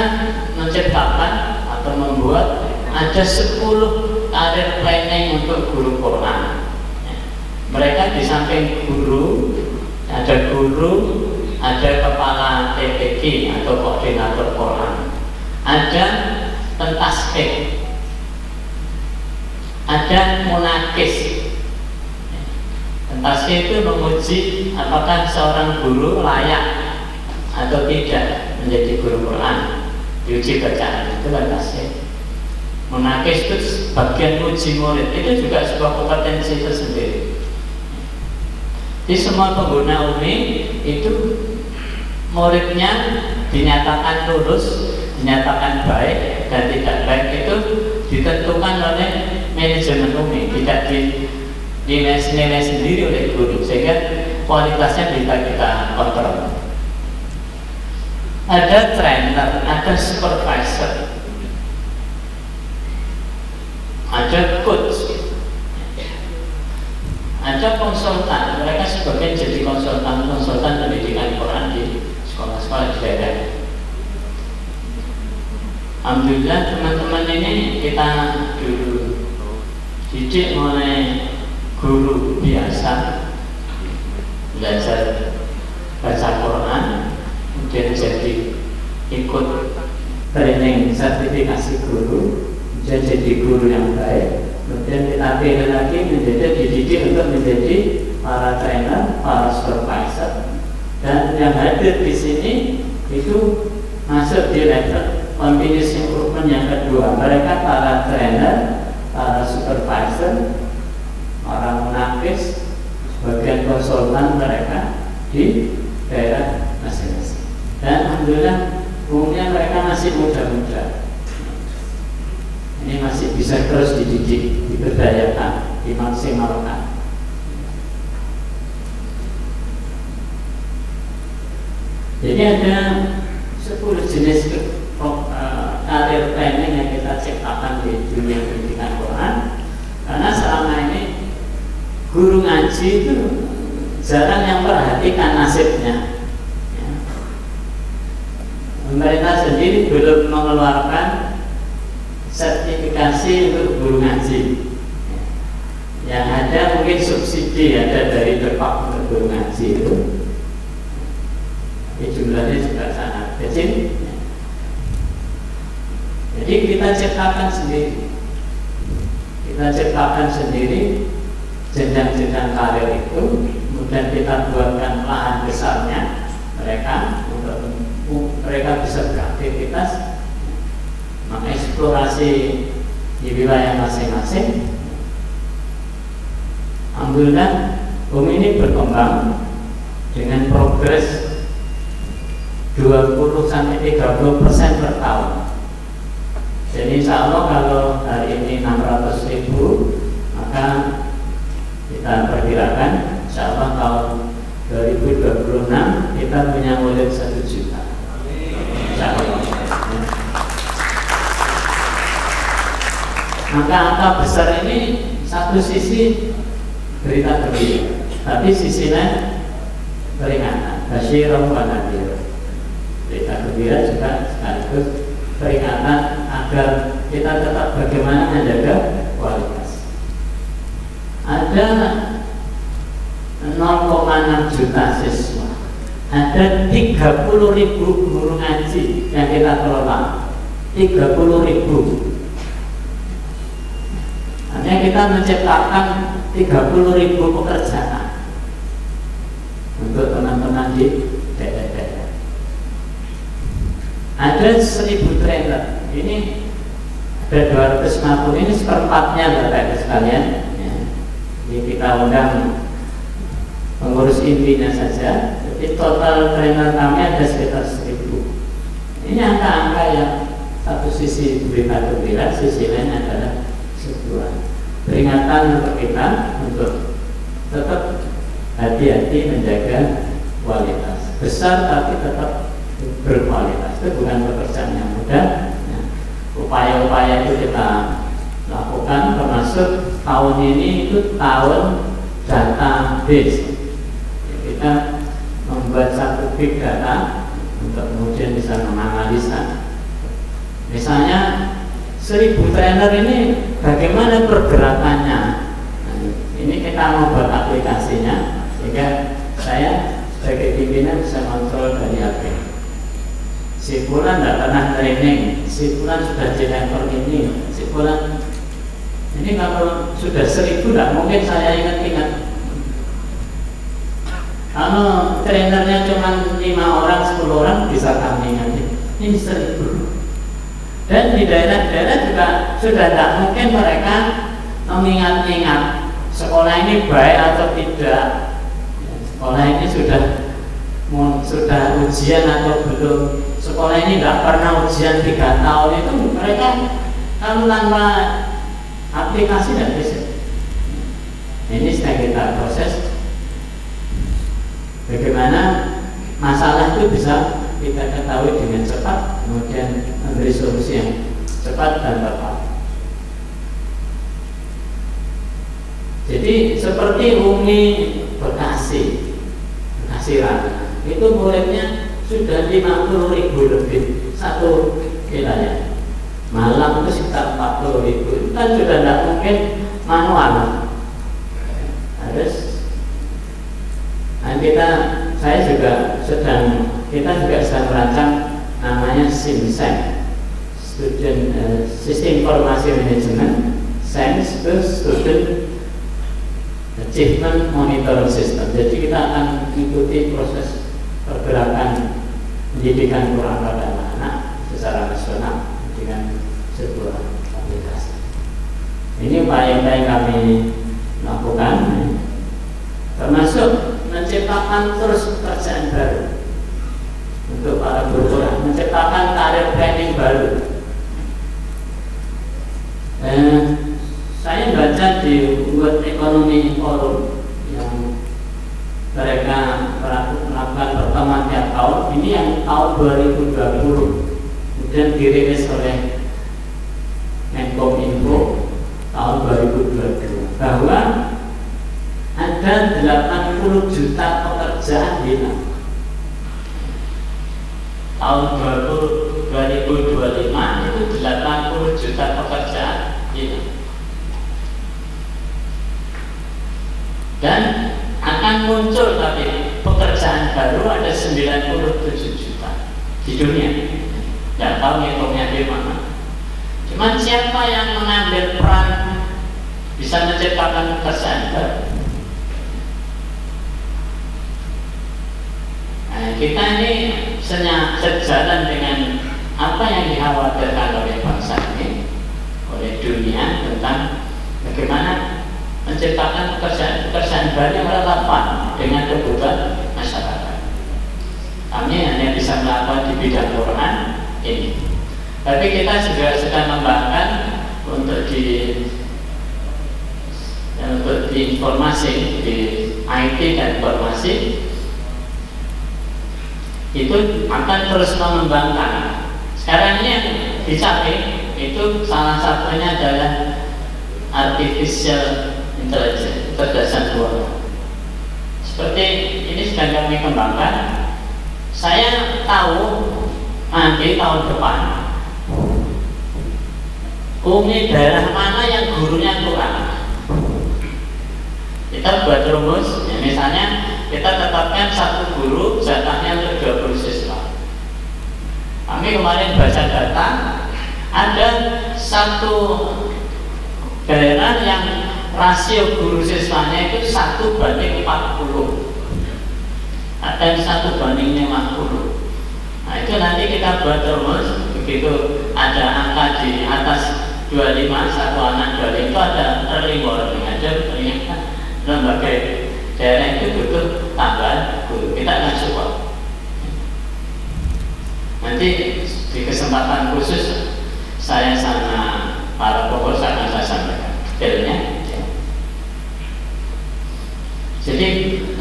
[SPEAKER 4] menciptakan atau membuat ada 10 karir planning untuk guru Quran. Mereka di samping guru, ada kepala TPG atau koordinator Quran, ada pentasbih, ada munakis. Pentasbih itu menguji apakah seorang guru layak atau tidak menjadi guru Quran, diuji bacaan, itu pentasbih. Munakis itu bagian uji murid, itu juga sebuah kompetensi tersendiri. Di semua pengguna UMI itu muridnya dinyatakan lulus, dinyatakan baik dan tidak baik itu ditentukan oleh manajemen UMI, tidak dinilai sendiri oleh guru, sehingga kualitasnya bisa kita kontrol. Ada trainer, ada supervisor, ada coach, ada konsultan. Mereka sebagian jadi konsultan pendidikan Quran di sekolah-sekolah di daerah. Alhamdulillah teman-teman ini kita dulu didik oleh guru biasa, belajar baca Quran, kemudian jadi ikut training sertifikasi guru, jadi guru yang baik, kemudian kita pilih lagi menjadi dididik untuk menjadi para trainer, para supervisor, dan yang hadir di sini itu masuk di level continuous improvement yang kedua. Mereka para trainer, para supervisor, para munafis, sebagian konsultan mereka di daerah masing-masing. Dan alhamdulillah umumnya mereka masih muda-muda. Ini masih bisa terus dididik, diberdayakan, dimaksimalkan. Jadi ada 10 jenis karir training yang kita ciptakan di dunia pendidikan Quran. Karena selama ini guru ngaji itu jarang yang perhatikan nasibnya. Pemerintah sendiri belum mengeluarkan sertifikasi untuk guru ngaji. Yang ada mungkin subsidi ada dari Depak untuk guru ngaji itu. Jumlahnya juga sangat kecil. Jadi kita ciptakan sendiri. Kita ciptakan sendiri jenjang-jenjang karir itu, kemudian kita buatkan lahan besarnya mereka untuk mereka bisa beraktivitas mengeksplorasi di wilayah masing-masing. Alhamdulillah ini berkembang dengan progres 20-30% per tahun. Jadi insya Allah kalau hari ini 600.000, maka kita perkirakan insya Allah tahun 2026 kita punya murid 1 juta. Insya Allah. Maka angka besar ini satu sisi berita gembira, tapi sisi lain peringatan. Basyirun wa nadhir. Berita gembira juga sekaligus peringatan agar kita tetap bagaimana menjaga kualitas. Ada 0,6 juta siswa, ada 30.000 guru ngaji yang kita kelola. 30.000. Hanya kita menciptakan 30.000 pekerjaan untuk teman-teman di daerah-daerah. Ada 1.000 trainer. Ini ada 250. Ini seperempatnya Bapak Ibu sekalian. Ya. Ini kita undang pengurus intinya saja. Jadi total trainer kami ada sekitar 1.000. Ini angka-angka yang satu sisi berita gembira, sisi lain adalah sebuah peringatan untuk kita untuk tetap hati-hati menjaga kualitas. Besar tapi tetap berkualitas. Itu bukan pekerjaan yang mudah. Nah, upaya-upaya itu kita lakukan, termasuk tahun ini itu tahun database. Kita membuat satu big data untuk kemudian bisa menganalisa. Misalnya 1.000 trainer ini bagaimana pergerakannya. Nah, ini kita mau buat aplikasinya sehingga saya sebagai pimpinan bisa kontrol dari HP. Si fulan tidak pernah training, si fulan sudah di level ini, si fulan ini kalau sudah 1.000 tidak mungkin saya ingat-ingat. Kalau trainernya cuma 5 orang, 10 orang bisa kami ingat. Ini 1.000. Dan di daerah-daerah juga sudah tidak mungkin mereka mengingat-ingat sekolah ini baik atau tidak. Sekolah ini sudah ujian atau belum. Sekolah ini tidak pernah ujian 3 tahun. Itu mereka kalau tanpa aplikasi tidak bisa. Ini sedang kita proses bagaimana masalah itu bisa kita ketahui dengan cepat, kemudian memberi solusi yang cepat dan tepat. Jadi seperti Umi Bekasi Raya, itu muridnya sudah 50.000 lebih satu wilayah. Malang itu sekitar 40.000. Itu kan sudah tidak mungkin manual. Harus. Nah saya juga sedang kita juga sedang merancang namanya SIMSEM, Sistem Informasi Manajemen, SENS itu Student Achievement Monitoring System. Jadi kita akan mengikuti proses pergerakan pendidikan Quran pada anak secara nasional dengan sebuah aplikasi. Ini upaya-upaya yang kami lakukan, termasuk menciptakan terus pekerjaan baru untuk para guru, menciptakan karir training baru. Saya baca di World Economy Forum yang mereka melakukan pertemuan tiap tahun, ini yang tahun 2020, kemudian dirilis oleh Menkominfo tahun 2022, bahwa ada 80 juta pekerjaan hilang. Tahun 2025 itu 80 juta pekerjaan hilang. Dan akan muncul tapi pekerjaan baru ada 97 juta di dunia. Tidak tahu ngitungnya di mana. Cuman siapa yang mengambil peran bisa menciptakan pekerjaan baru? Nah, kita ini sejalan dengan apa yang dikhawatirkan oleh bangsa ini, oleh dunia, tentang bagaimana menciptakan pekerjaan baru yang relevan dengan kebutuhan masyarakat. Kami hanya bisa melakukan di bidang Quran ini, tapi kita juga sedang mengembangkan untuk di informasi, di IT dan informasi itu akan terus mengembangkan. Sekarang ini yang dicapai itu salah satunya adalah artificial intelligence, kecerdasan buatan. Seperti ini sedang kami kembangkan. Saya tahu nanti tahun depan Umi daerah mana yang gurunya kurang. Kita buat rumus, ya, misalnya kita tetapkan satu guru jatahnya untuk 20 siswa. Kami kemarin baca data, ada satu daerah yang rasio guru siswanya itu 1:40, ada yang 1:50. Nah itu nanti kita buat rumus, begitu ada angka di atas 25, satu anak 25 itu ada early warning, ada peringatan. Lembaga daerah itu butuh tambahan guru, kita akan support. Nanti di kesempatan khusus saya sama para proposal akan saya sampaikan detailnya. Jadi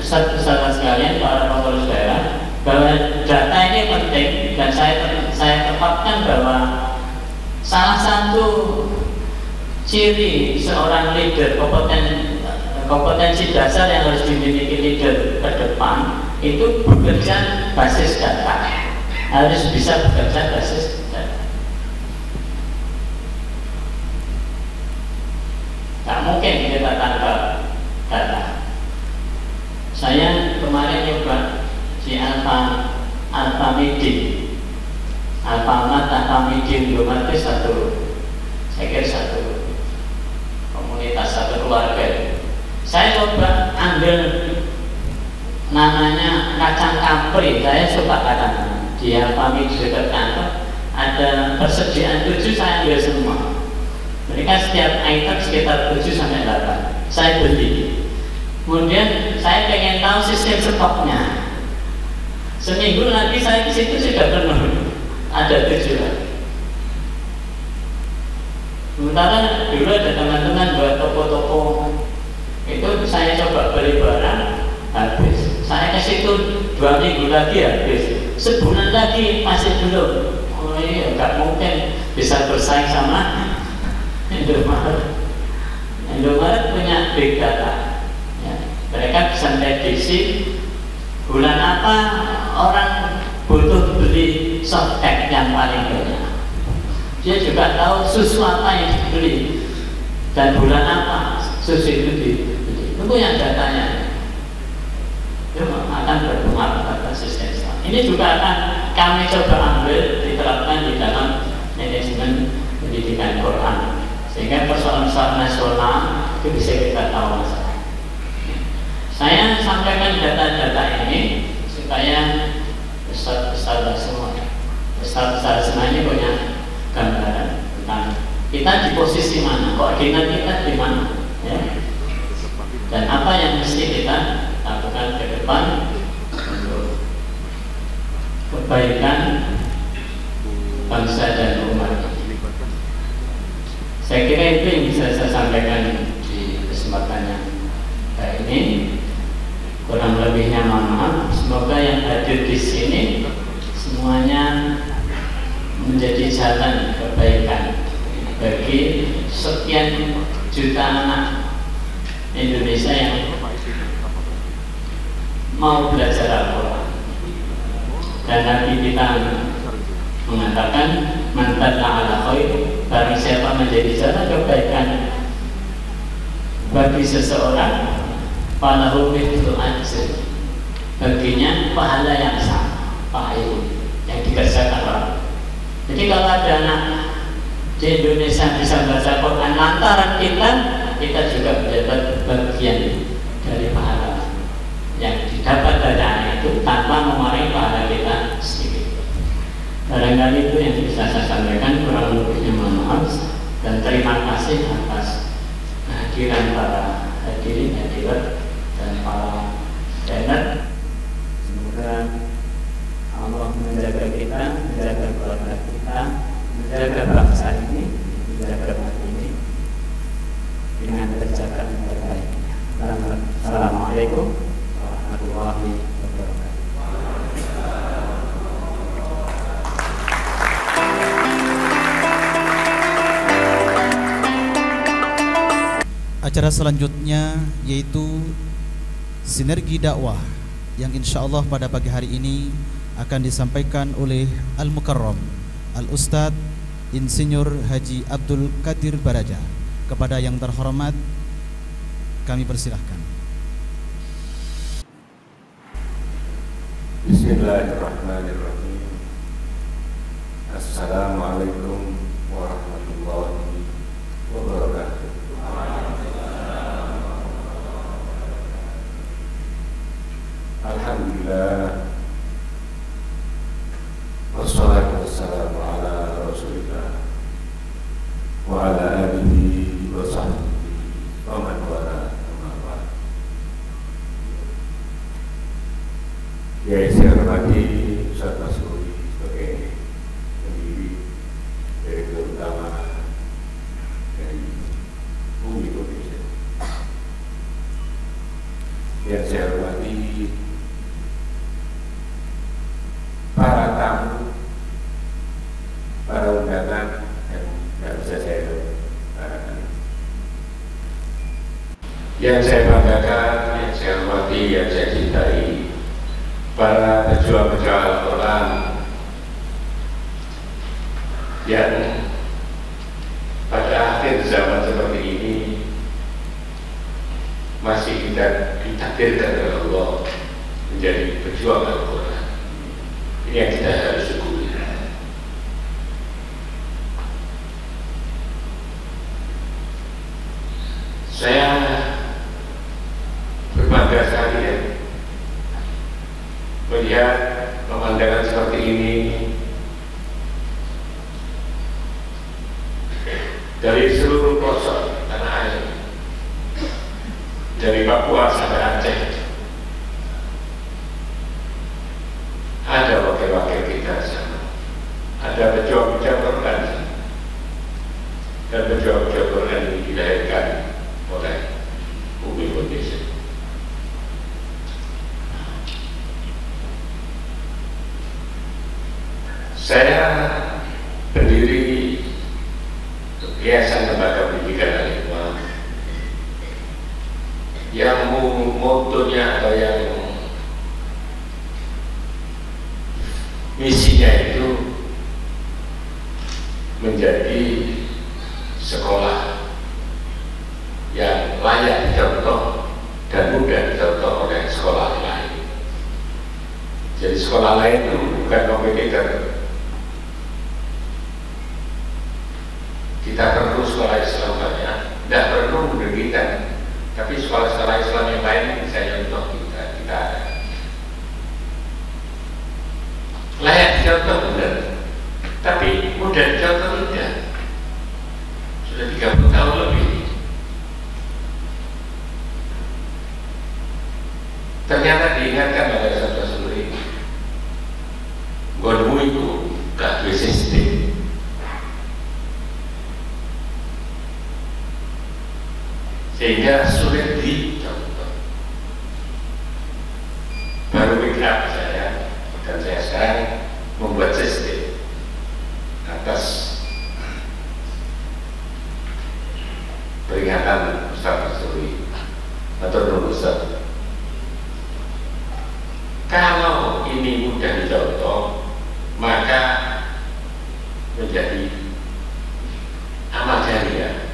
[SPEAKER 4] saudara sekalian, para pengurus daerah, bahwa data ini penting dan saya tetapkan bahwa salah satu ciri seorang leader, kompetensi dasar yang harus dimiliki leader ke depan itu bekerja basis data, harus bisa bekerja basis data. Tak mungkin kita tanpa data. Saya kemarin juga di Alfamidi itu saya kira satu komunitas, satu keluarga. Saya coba ambil namanya kacang kapri, saya suka kacang di Alfamidi dekat kantor ada persediaan 7, saya ambil semua. Mereka setiap item sekitar 7-8 saya beli. Kemudian saya pengen tahu sistem stoknya. Seminggu lagi saya ke situ sudah penuh, ada 7 lagi. Sementara dulu ada teman-teman buat toko-toko, itu saya coba beli barang habis. Saya ke situ 2 minggu lagi habis, sebulan lagi masih belum. Oh iya, nggak mungkin bisa bersaing sama Indomaret. Indomaret punya big data. Ya, mereka bisa prediksi bulan apa orang butuh beli softtek yang paling banyak. Dia juga tahu susu apa yang dibeli dan bulan apa susu itu dibeli. Itu punya datanya. Itu akan berpengaruh pada sistem. Ini juga akan kami coba ambil diterapkan di dalam manajemen pendidikan Quran, sehingga persoalan-persoalan nasional itu bisa kita tahu. Saya sampaikan data-data ini supaya Ustaz semua semuanya punya gambaran tentang kita di posisi mana, koordinat kita di mana, ya? Dan apa yang mesti kita lakukan ke depan untuk kebaikan bangsa dan umat. Saya kira itu yang bisa saya sampaikan di kesempatan yang kayak ini. Kurang lebihnya mohon maaf. Semoga yang hadir di sini semuanya menjadi jalan kebaikan bagi sekian juta anak Indonesia yang mau belajar Al-Quran. Dan Nabi kita mengatakan man dalla ala khair, barang siapa menjadi jalan kebaikan bagi seseorang, falahu mithlu ajr, baginya pahala yang sama, pahala yang dikerjakan orang. Jadi kalau ada anak di Indonesia bisa baca Quran lantaran kita juga mendapat bagian dari pahala yang didapat dari anak itu tanpa mengurangi pahala kita sedikit. Barangkali itu yang bisa saya sampaikan, kurang lebihnya mohon maaf, dan terima kasih atas kehadiran para hadirin hadirat dan para trainer. Semoga Allah menjaga kita, menjaga keluarga kita, menjaga bangsa ini, menjaga umat ini dengan terjaga yang terbaik. Assalamualaikum warahmatullahi wabarakatuh.
[SPEAKER 2] Acara selanjutnya yaitu sinergi dakwah yang insya Allah pada pagi hari ini akan disampaikan oleh Al-Mukarram Al-Ustadz Insinyur Haji Abdul Qadir Baraja. Kepada yang terhormat kami persilahkan.
[SPEAKER 5] Bismillahirrahmanirrahim. Assalamualaikum warahmatullahi wabarakatuh. Alhamdulillah, wassalatu wassalamu ala Rasulillah wa ala alihi wa sahbihi wa man wala amma ba'd. Ya, saya hormati Ustaz Masuri sebagai pendiri Direktur Utama dari Bumi Indonesia. Yang saya hormati para tamu, para undangan yang tidak bisa saya barangkali. Yang saya banggakan, yang saya hormati, yang saya cintai, para pejuang-pejuang Al-Quran yang pada akhir zaman seperti ini masih ditakdirkan oleh Allah menjadi pejuang Al-Quran. Ini yang kita harus syukuri. Saya berbangga sekali ya melihat pemandangan seperti ini dari seluruh pelosok tanah air, dari Papua sampai Aceh. Ada wakil-wakil kita sana, ada pejuang-pejuang Quran, dan pejuang-pejuang Quran ini dilahirkan oleh Bumi Indonesia. Saya pendiri Yayasan Lembaga Pendidikan Al-Hikmah yang motonya atau yang misinya itu menjadi sekolah kita perlu sekolah Islam banyak, tidak perlu mendidikan, tapi sekolah-sekolah Islam yang lain bisa contoh kita ada. Layak dicontoh benar, tapi mudah dicontoh tidak. Sudah 30 tahun lebih. Ternyata diingatkan oleh saudara-saudari, gonmu itu gak duwe sistem. Sehingga sulit dicontoh. Baru pick up saya, dan saya sekarang membuat sistem atas peringatan Ustaz Suri atau Ustaz. Kalau ini mudah dicontoh, maka menjadi amal jariah.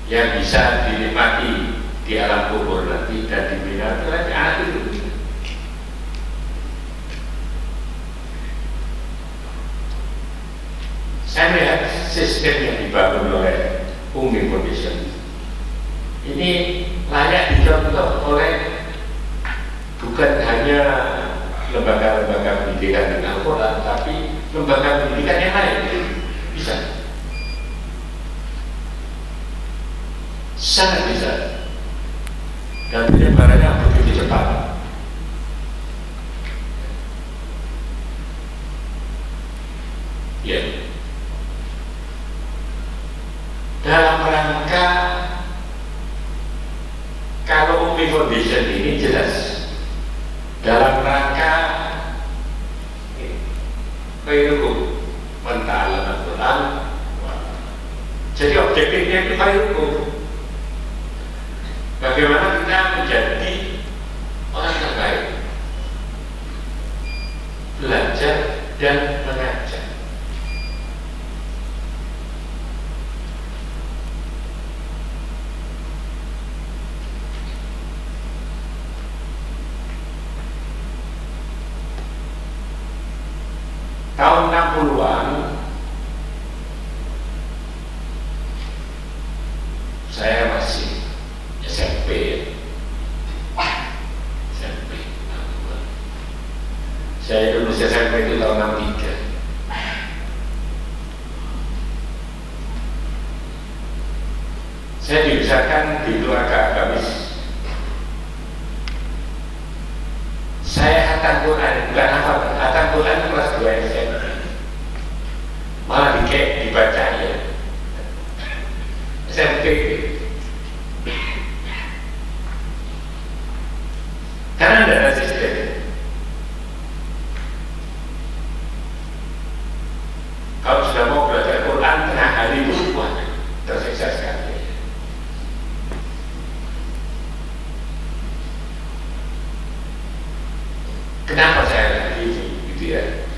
[SPEAKER 5] Yang bisa dinikmati di alam kubur nanti dan dibina oleh anak itu. Saya melihat sistem yang dibangun oleh Umi Foundation ini layak dicontoh oleh bukan hanya lembaga-lembaga pendidikan dengan Al-Quran, tapi lembaga pendidikan yang lain bisa. Sangat bisa, dan penyebarannya begitu cepat. Ya, dalam rangka kalau Umi Foundation ini jelas dalam rangka khairukum man ta'allama Al-Quran. Jadi objektifnya itu khairukum. Bagaimana kita menjadi orang terbaik, belajar dan mengajar. Tahun 60-an saya masih SMP. Saya lulus SMP itu tahun 63. Saya dibesarkan di keluarga agamis. Saya hatam Quran, bukan hafal, hatam Quran kelas 2 SMP. Malah dibaca ya. SMP. Karena tidak ada sistem. Kalau sudah mau belajar Quran tengah hari itu, wah, tersiksa sekali. Kenapa saya begini, gitu ya?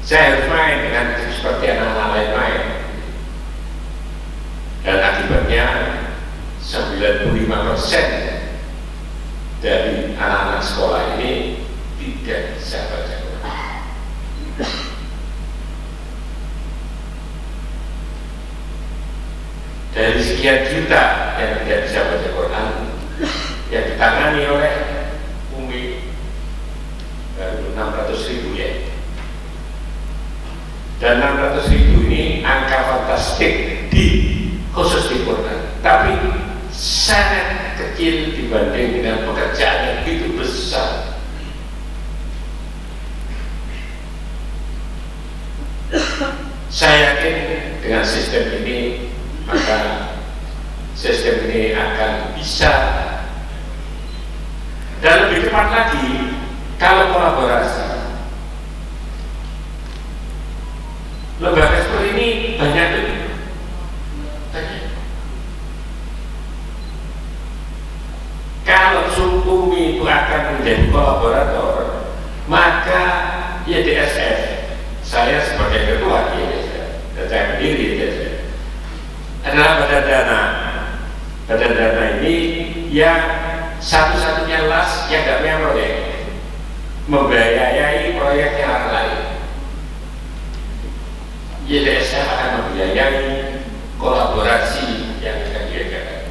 [SPEAKER 5] Saya harus main dengan seperti anak-anak lain main, dan akibatnya 95% dari anak-anak sekolah ini tidak bisa baca Quran. Dari sekian juta yang tidak bisa baca Quran, yang ditangani oleh Umi baru 600.000 ya. Dan 600.000 ini angka fantastik khusus di Quran, tapi sangat kecil dibanding dengan pekerjaan yang begitu besar. Saya yakin dengan sistem ini, maka sistem ini akan bisa, dan lebih cepat lagi kalau kolaborasi. Lembaga seperti ini banyak. Kalau Umi itu akan menjadi kolaborator, maka YDSF, saya sebagai ketua YDSF, dan saya berdiri YDSF, adalah badan dana ini yang satu-satunya las yang tidak membiayai proyeknya orang lain. YDSF akan membiayai kolaborasi yang akan diadakan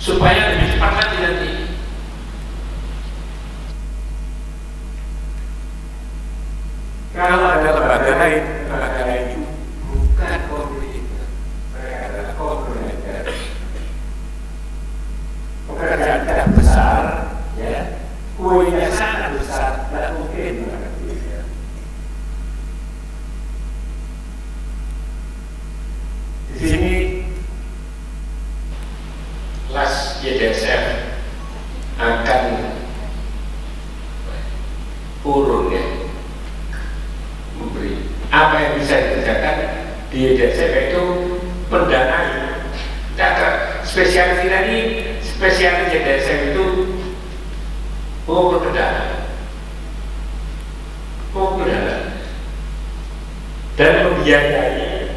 [SPEAKER 5] supaya lebih cepat lagi nanti. Kalau ada lembaga lain itu bukan kompetitor, mereka adalah komplementer. Pekerjaan tidak besar, ya, kuenya sangat besar, tidak mungkin. Di sini LAS YDSF akan urun, ya, memberi apa yang bisa dikerjakan di YDSF itu mendanai. Spesialis kita ini, spesialis YDSF itu perdana dan membiayai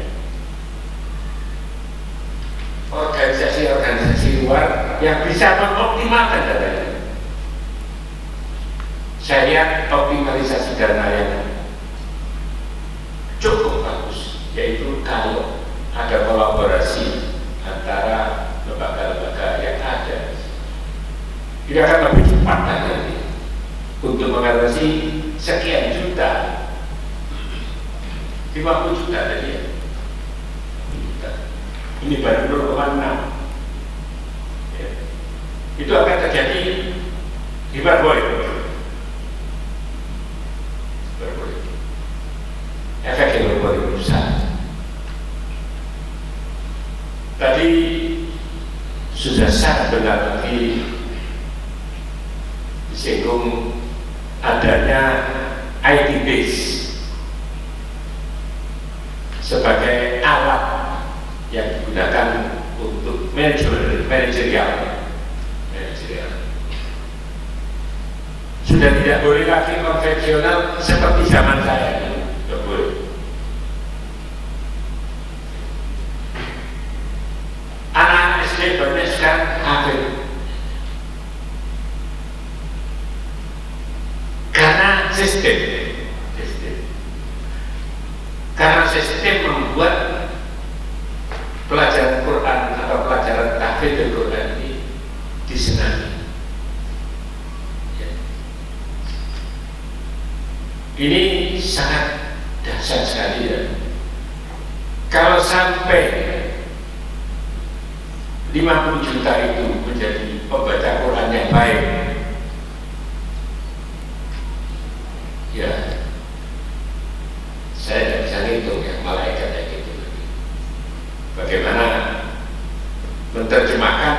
[SPEAKER 5] organisasi luar yang bisa mengoptimalkan dana itu. Saya lihat optimalisasi dana yang cukup bagus, yaitu kalau ada kolaborasi antara lembaga-lembaga yang ada. Tidak akan lebih cepat nanti untuk mengatasi sekian juta, 50 juta tadi ya. Ini baru 0,6 ya. Itu akan terjadi di Barboy. Efek yang lebih besar. Tadi sudah sangat benar lagi disinggung adanya IT base sebagai alat yang digunakan untuk manajerial. Sudah tidak boleh lagi konvensional seperti zaman saya ini. Tidak boleh. Anak-anak SD banyak sekarang hafid karena sistem. Karena sistem membuat pelajaran Quran atau pelajaran tahfidz Quran ini disenangi. Ini sangat dahsyat sekali ya. Kalau sampai 50 juta itu menjadi pembaca Quran yang baik, ya saya tidak bisa ngitung ya malaikatnya gitu. Bagaimana menerjemahkan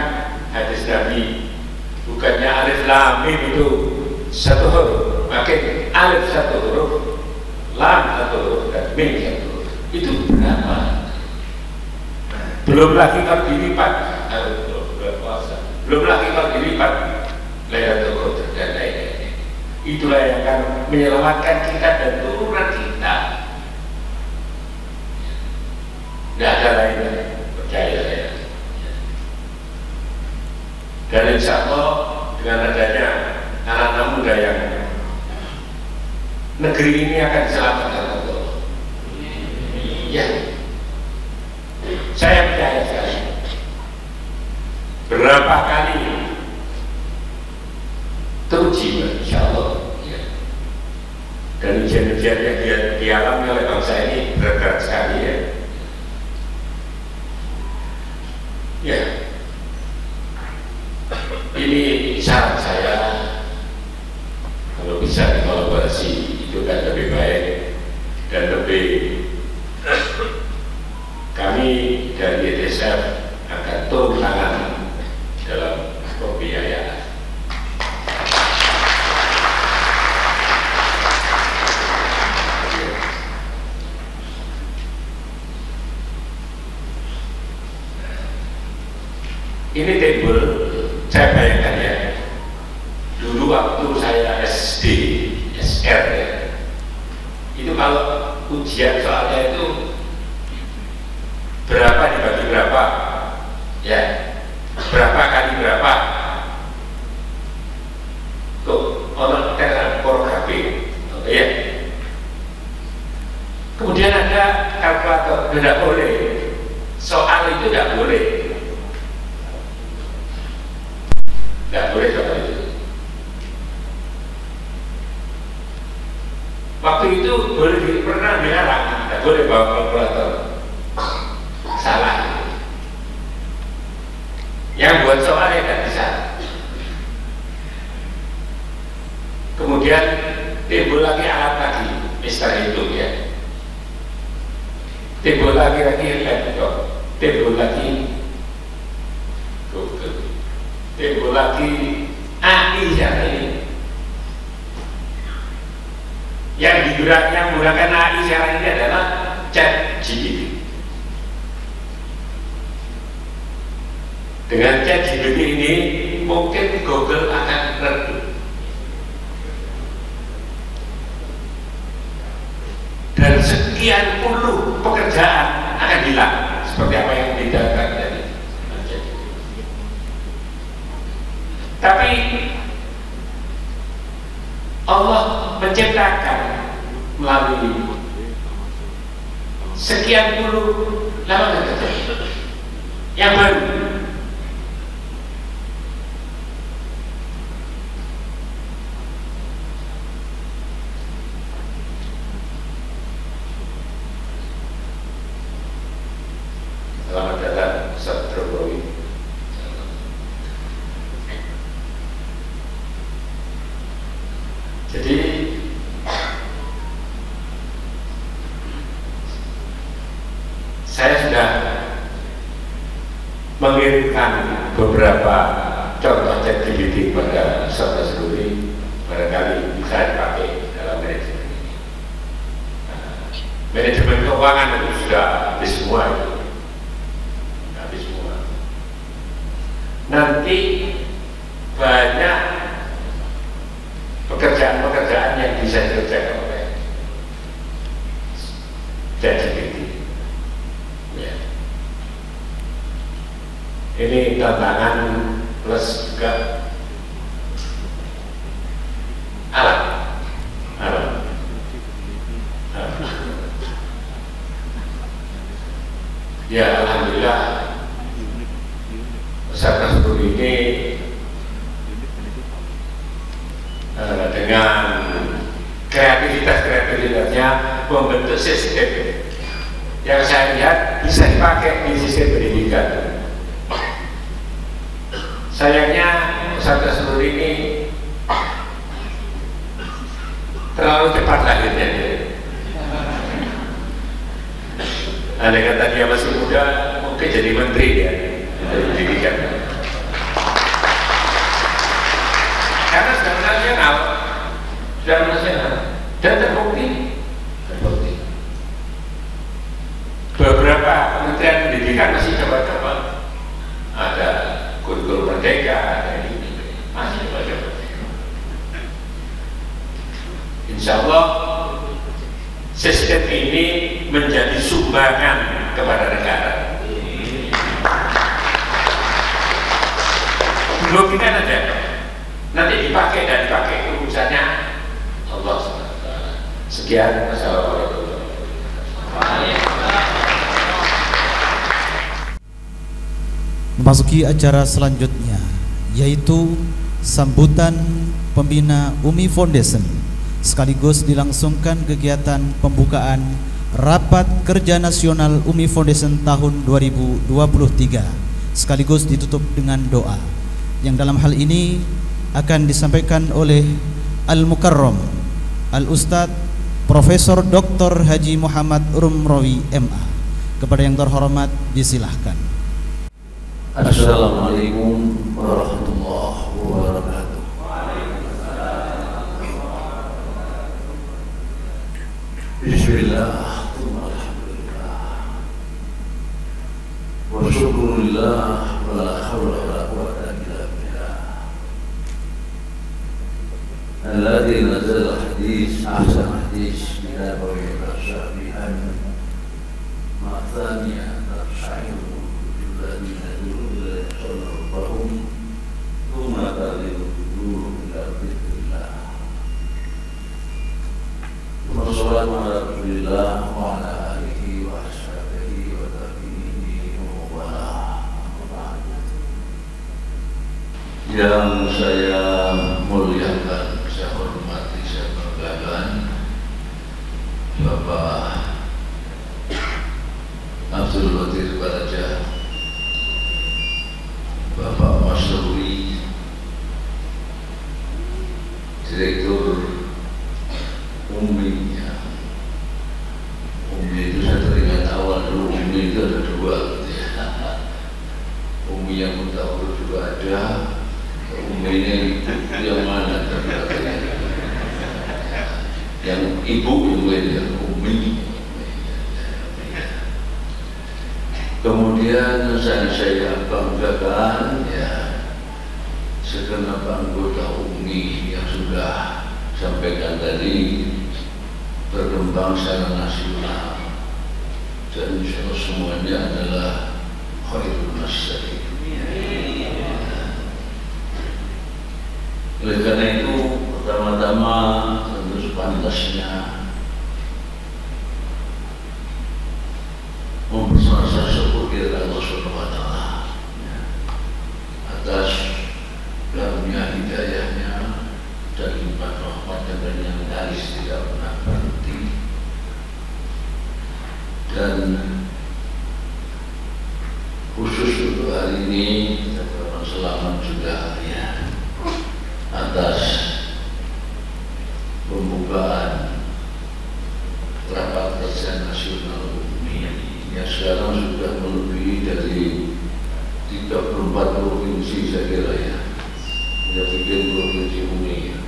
[SPEAKER 5] hadis Nabi, bukannya alif lam mim itu satu huruf, makin alif satu huruf, lam satu huruf, dan mim satu huruf. Itu berapa? Belum lagi kalau dilipat, belum lagi kalau dilipat Lailatul Qadar dan lain-lain. Itulah yang akan menyelamatkan kita dan turunan kita. Tidak ada lain, percaya saya. Dan insya Allah dengan adanya anak-anak muda yang negeri ini akan diselamatkan Allah. Ya, saya percaya sekali. Berapa kali teruji, insya Allah. Ya. Dan ujian-ujian yang dialami oleh bangsa ini berat sekali ya. Ya, ini saran saya, kalau bisa dikolaborasi itu kan lebih baik dan lebih. Kami dari YDSF akan turun tangan dalam pembiayaan. Ini table, saya bayangkan ya, dulu waktu saya SD, SR ya, itu kalau ujian soalnya itu berapa dibagi berapa, ya, berapa kali berapa, Tidak boleh seperti itu. Waktu itu pernah dilarang, tidak boleh bawa kalkulator. Salah. Yang buat soalnya tidak bisa. Kemudian timbul lagi alat lagi, Mister Hitung ya. Timbul lagi laptop, timbul lagi Google, timbul lagi AI ini. Yang menggunakan AI sekarang ini adalah ChatGPT. Dengan ChatGPT ini mungkin Google akan redup. Dan sekian puluh pekerjaan akan hilang seperti apa yang dikatakan tadi. Tapi Allah menciptakan melalui sekian puluh lapangan kerja yang baru. Selamat datang Ustaz Robowi. Jadi saya sudah mengirimkan beberapa contoh ChatGPT pada Ustaz Robowi, barangkali bisa dipakai dalam manajemen ini. Manajemen keuangan itu sudah habis semua itu. Nanti banyak pekerjaan-pekerjaan yang bisa dikerjakan oleh ChatGPT. Ya. Ini tantangan plus juga alat. Ya, alhamdulillah. Ustaz ini dengan kreativitasnya membentuk sistem yang saya lihat bisa dipakai di sistem pendidikan. Sayangnya Ustaz ini terlalu cepat lahirnya. Andai kata dia masih muda, mungkin jadi menteri dia. Pendidikan karena sudah nasional dan terbukti beberapa kementerian pendidikan masih coba-coba, ada kurikulum merdeka, ada ini masih coba-coba. Insya Allah sistem ini menjadi sumbangan kepada negara. Logika aja, nanti dipakai dan dipakai urusannya Allah SWT. Sekian, wassalamualaikum.
[SPEAKER 2] Memasuki acara selanjutnya, yaitu sambutan pembina UMI Foundation, sekaligus dilangsungkan kegiatan pembukaan Rapat Kerja Nasional UMI Foundation tahun 2023, sekaligus ditutup dengan doa, yang dalam hal ini akan disampaikan oleh Al-Mukarram Al-Ustadz Profesor Dr. Haji Muhammad Rumrawi MA. Kepada yang terhormat disilahkan.
[SPEAKER 6] Assalamualaikum warahmatullahi wabarakatuh. Bismillah, alhamdulillah, wa syukurillah, wa la hawla wa la quwwata illa billah. Alladzi nazzala hadis ahsan hadis ila bawi rasyabihan ma'thaniya tarsha'iru alladhina yuruna sallallahu thumma taliru ila dhikrillah. Wassalatu ala rasulillah wa ala alihi wa ashabihi wa tabi'ihi wa wala. yang saya muliakan, saya hormati, saya banggakan Bapak Abdul Qadir Baraja, Bapak Mas Rui, Direktur Umi. Umi itu saya teringat awal dulu, Umi itu ada dua, Umi yang mutawar juga ada, Umi ini yang mana? Yang ibu yang Umi. Kemudian saya banggakan ya segenap anggota Umi yang sudah sampaikan tadi berkembang secara nasional dan insyaallah semuanya adalah khairun nas. Oleh karena itu pertama-tama tentu sepantasnya mempersembahkan syukur kepada Allah Subhanahu wa taala atas karunia hidayahnya dan limpah rahmatnya dan yang dari tidak pernah berhenti. Dan khusus untuk hari ini kita berdoa selamat juga ya atas pembukaan rapat kerja nasional Umi yang sekarang sudah melebihi dari 34 provinsi saya kira ya. Kita bikin provinsi Umi ya.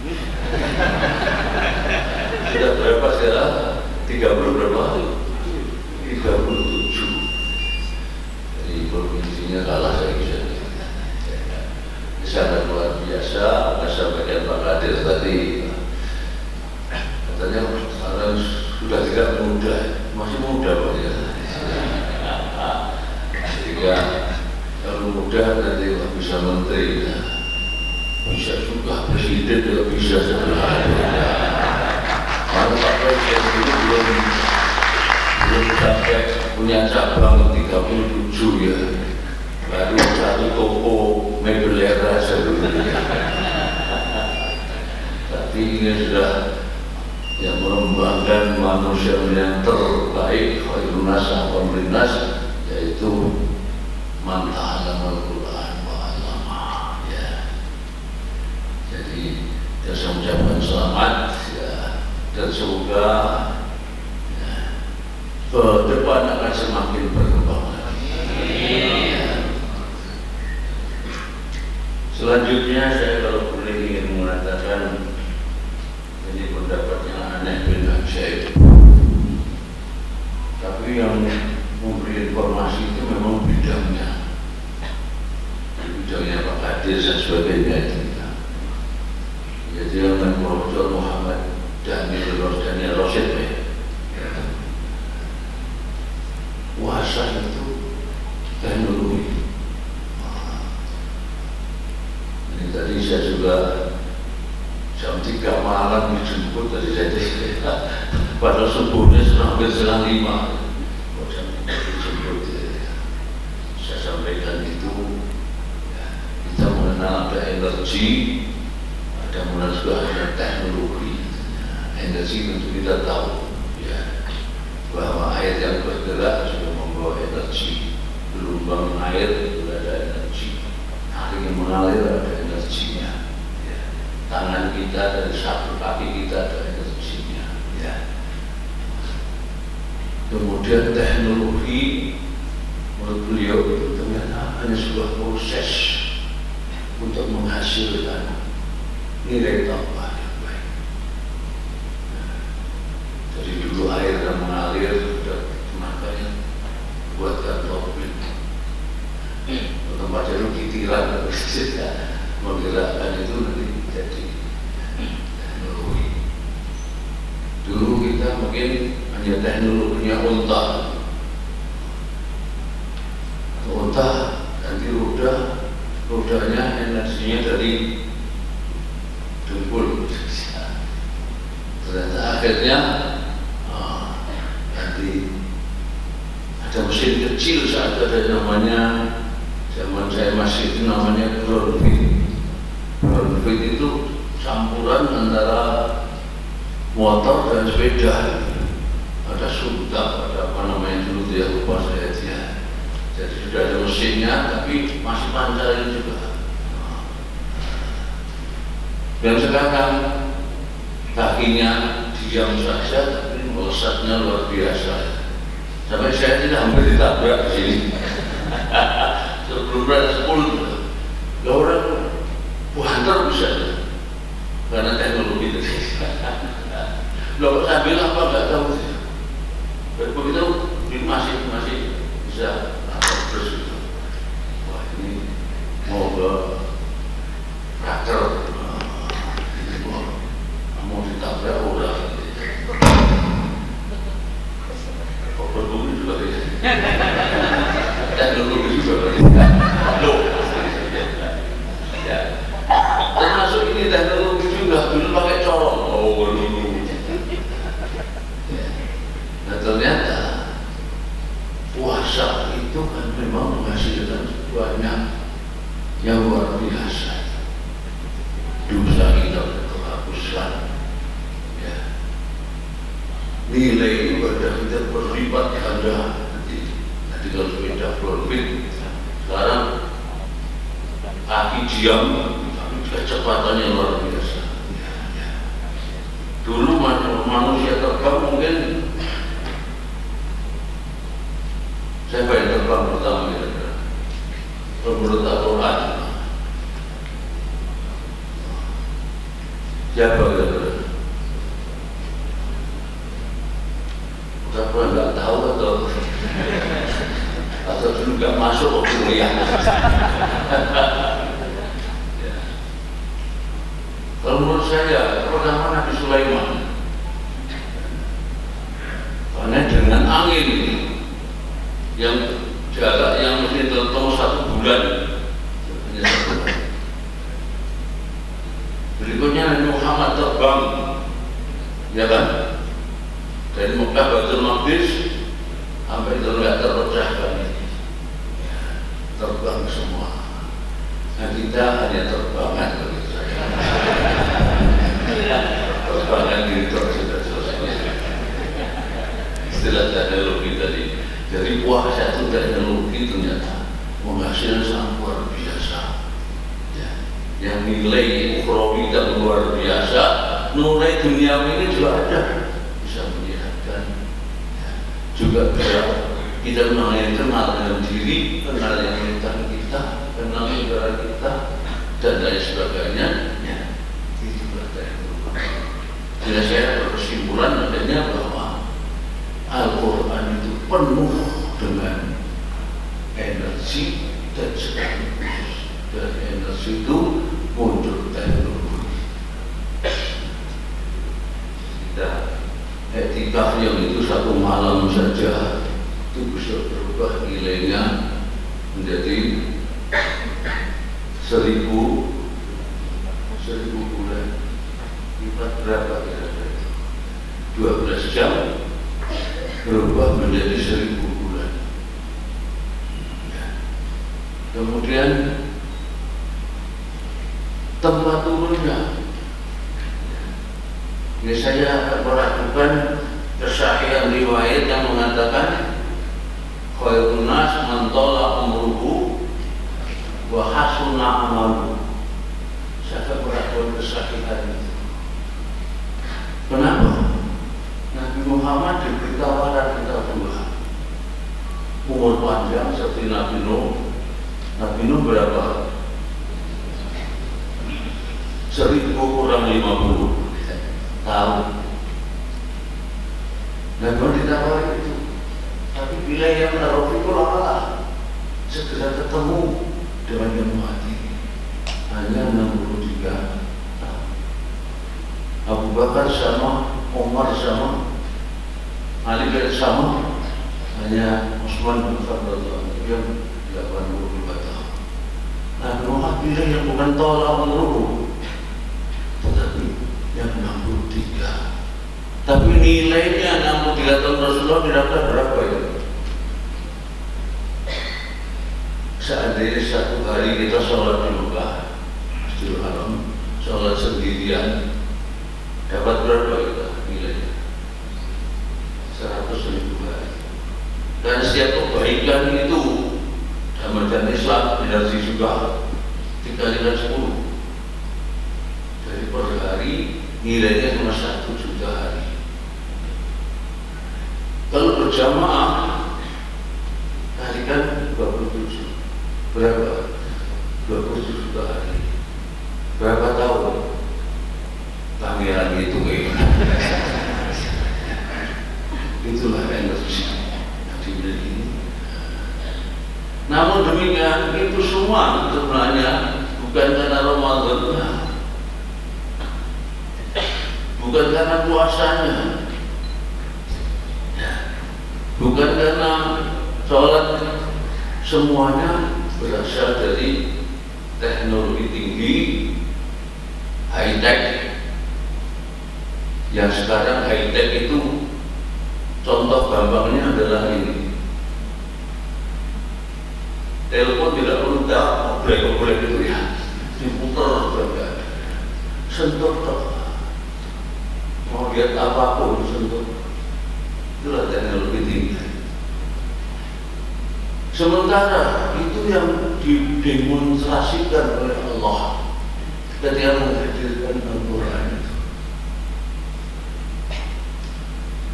[SPEAKER 6] Sudah berapa sekarang? 30 berapa? 37. Jadi provinsinya kalah saya kira. Sangat luar biasa. Apa sampaikan Pak Kadir tadi, katanya sekarang sudah tidak muda, masih muda Pak ya. Jika kalau muda nanti bisa menteri ya. Bisa juga presiden juga bisa sebenarnya. Karena Pak Presiden itu belum sampai punya cabang 37 ya. Baru satu toko mebel rasa dulu. Tapi ini sudah yang mengembangkan manusia yang terbaik, khairun nas pemerintah, yaitu man ta'allama al-Qur'an wa 'allama ya. Jadi saya ucapkan selamat ya, dan semoga ya, ke depan akan semakin berkembang. Selanjutnya saya kalau boleh ingin mengatakan ini pendapatnya aneh bin Syekh, tapi yang memberi informasi itu memang bidangnya Pak Kadir dan sebagainya itu. Jadi yang Profesor Muhammad Daniel Rosid ya. Puasa itu teknologi. Ini tadi saya juga jam 3 malam dijemput dari saya. Padahal subuhnya sudah hampir setengah 5. Jam 3 dijemput. Saya sampaikan itu ya, kita mengenal ada energi, ada mengenal juga ada teknologi. Energi tentu kita tahu ya, bahwa air yang bergerak sudah membawa energi, gelombang air juga ada energi, air yang mengalir ada energinya ya. Tangan kita dari satu kaki kita ada energinya ya. Kemudian teknologi menurut beliau itu ternyata hanya sebuah proses untuk menghasilkan nilai tambah yang baik. Jadi dulu air yang mengalir sudah makanya buatkan topik tempat itu kitiran menggerakkan itu nanti jadi teknologi. Dulu kita mungkin hanya teknologinya unta nanti rodanya energinya dari dengkul. Ternyata akhirnya nanti ada mesin kecil saat ada namanya, zaman saya masih itu namanya klorofil. Brownfield itu campuran antara motor dan sepeda. Ada suntak, ada apa namanya dulu dia lupa saya dia. Jadi sudah ada mesinnya, tapi masih pancarin juga. Dan sekarang kakinya diam saja, tapi melesatnya luar biasa. Sampai saya tidak hampir ditabrak di sini. Sebelum berada 10, ya orang buantar bisa, karena teknologi itu. Loh, saya bilang apa nggak tahu sih. Begitu ini masih bisa terus itu. Wah, ini mau ke traktor, mau ditabrak orang. Kok berdua juga ya? Teknologi juga loh. Ya. Termasuk ini teknologi juga dulu pakai colong. Oh, dulu. Nah, ternyata puasa itu kan memang menghasilkan banyak yang luar biasa. Dosa kita terhapuskan, ya. Nilai ibadah kita berlipat ganda. Nanti kalau sepeda Brownfield, sekarang kaki diam, kecepatannya luar biasa. Ya. Dulu manusia terbang mungkin siapa yang terbang pertama kira-kira? Menurut Al-Quran siapa kira-kira? Siapa nggak tahu atau dulu nggak masuk ke kuliah. Ya. Kalau menurut saya pertama Nabi Sulaiman, karena dengan angin yang jarak yang mesti tertemu 1 bulan, hanya 1 bulan. Berikutnya Nabi Muhammad terbang, ya kan, dari Mekah Baitul Maqdis sampai itu nggak terpecahkan, terbang semua. Nah, kita hanya terbangan begitu saja. Terbangan di sudah selesai. Istilah teknologi tadi. Dari puasa itu teknologi ternyata menghasilkan sangat luar biasa, ya. Yang nilai ukhrawi dan luar biasa, nilai duniawi ini juga ada, bisa menyehatkan, ya. Juga kita kenal dengan diri, kenal yang menentang kita, kenal negara kita, dan lain sebagainya, ya. Itu teknologi. Jadi saya berkesimpulan adanya bahwa Al-Quran itu penuh dengan energi dan sekaligus dari energi itu muncul teknologi. Kita etika yang itu 1 malam saja itu bisa berubah nilainya menjadi 1000 bulan. Lipat berapa kira-kira? 12 jam berubah menjadi 1000 bulan. Ya. Kemudian tempat turunnya. Ini saya meragukan kesahihan riwayat yang mengatakan khairun nas man tala umruhu wa hasuna amaluhu. Saya meragukan kesahihan itu. Kenapa? Nabi Muhammad diberi tawaran kita dua, umur panjang seperti Nabi Nuh. Nabi Nuh berapa? 1000 kurang 50 tahun. Nabi Nuh ditawari itu, tapi bila yang Rafiqul A'la segera ketemu dengan yang mati hanya 63 tahun. Abu Bakar sama Umar sama Ali sama hanya Utsman bin Affan yang 85 tahun. Nah, Muhammad pilih yang bukan tolak menurut, tetapi yang 63. Tapi nilainya 63 tahun Rasulullah kira-kira berapa ya? Seandainya 1 hari kita sholat di Mekah, Masjidil Haram sholat sendirian dapat berapa kita nilainya? 100.000 hari. Dan setiap kebaikan itu dalam ajaran Islam energi juga dikalikan 10. Dari per hari nilainya cuma 1 juta hari. Kalau berjamaah kalikan 27. Berapa? 27 juta hari. Berapa tahun? Pangeran itu itulah energi yang dimiliki. Namun demikian itu semua sebenarnya bukan karena Ramadan, bukan karena puasanya, bukan karena sholat, semuanya berasal dari teknologi tinggi, high tech. Yang sekarang high tech itu contoh gampangnya adalah ini. Telepon tidak perlu obrek-obrek itu ya, diputar juga, sentuh toh. Mau lihat apapun sentuh. Itulah teknologi tinggi. Sementara itu yang didemonstrasikan oleh Allah ketika menghadirkan Al-Quran itu.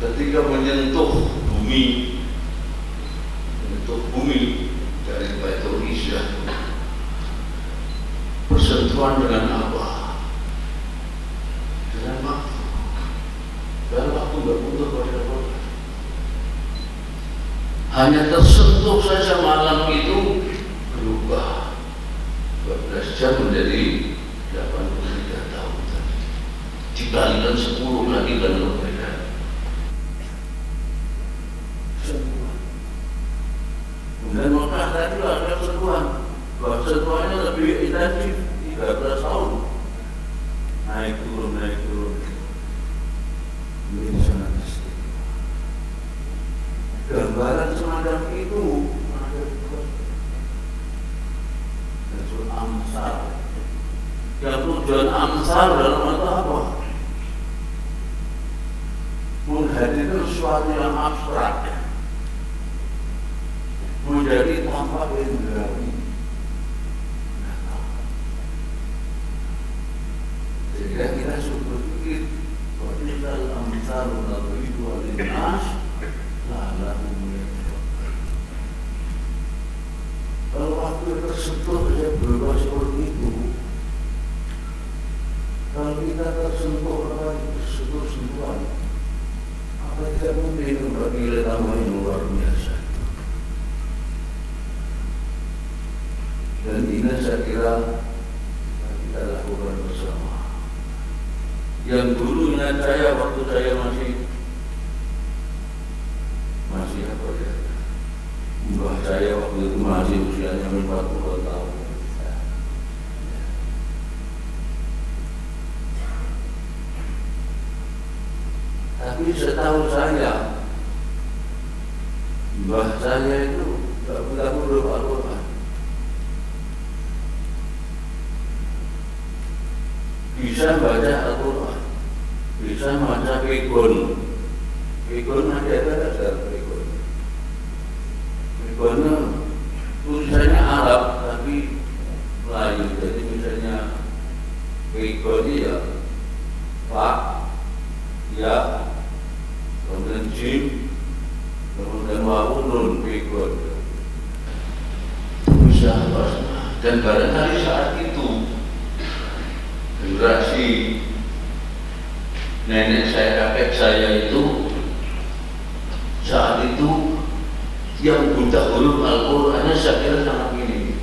[SPEAKER 6] Ketika menyentuh bumi dari Baitul Izzah, bersentuhan dengan apa? Dengan waktu. Dan waktu berputar pada Allah. Hanya tersentuh saja malam itu berubah 12 jam menjadi 83 tahun tadi. Dikalikan 10 lagi dan lebih. Dan maka tadi ada sentuhan, bahwa sentuhannya lebih intensif 13 tahun, naik turun. Ini sangat istimewa. Gambaran semacam itu ada Rasul Amsal. Yang tujuan Amsal dalam itu apa? Menghadirkan sesuatu yang abstrak menjadi tampak indrawi. Sehingga kita sudah berpikir Wadidal amsalu nadribu alinnas la'allahum yatafakkarun. Kalau waktu tersentuh saya berubah seperti itu. Kalau kita tersentuh sentuhan, apa tidak mungkin membagi nilai tambah yang luar biasa. Dan ini saya kira kita lakukan bersama. Yang dulunya saya waktu saya masih apa ya? Mbah saya waktu itu masih usianya 40 tahun. Tapi setahu saya, mbah saya itu tidak pernah huruf Al-Quran. Bisa baca Al-Quran, bisa baca Pegon. Pegon ada Pegon. Pegon tulisannya Arab tapi Melayu. Jadi misalnya Pegon ya Pak, ya, kemudian Jim, kemudian Wawu, Nun, Pegon. Bisa bahasa. Dan barangkali saat itu generasi nenek saya, kakek saya itu saat itu yang buta huruf Al-Qurannya saya kira sangat minim.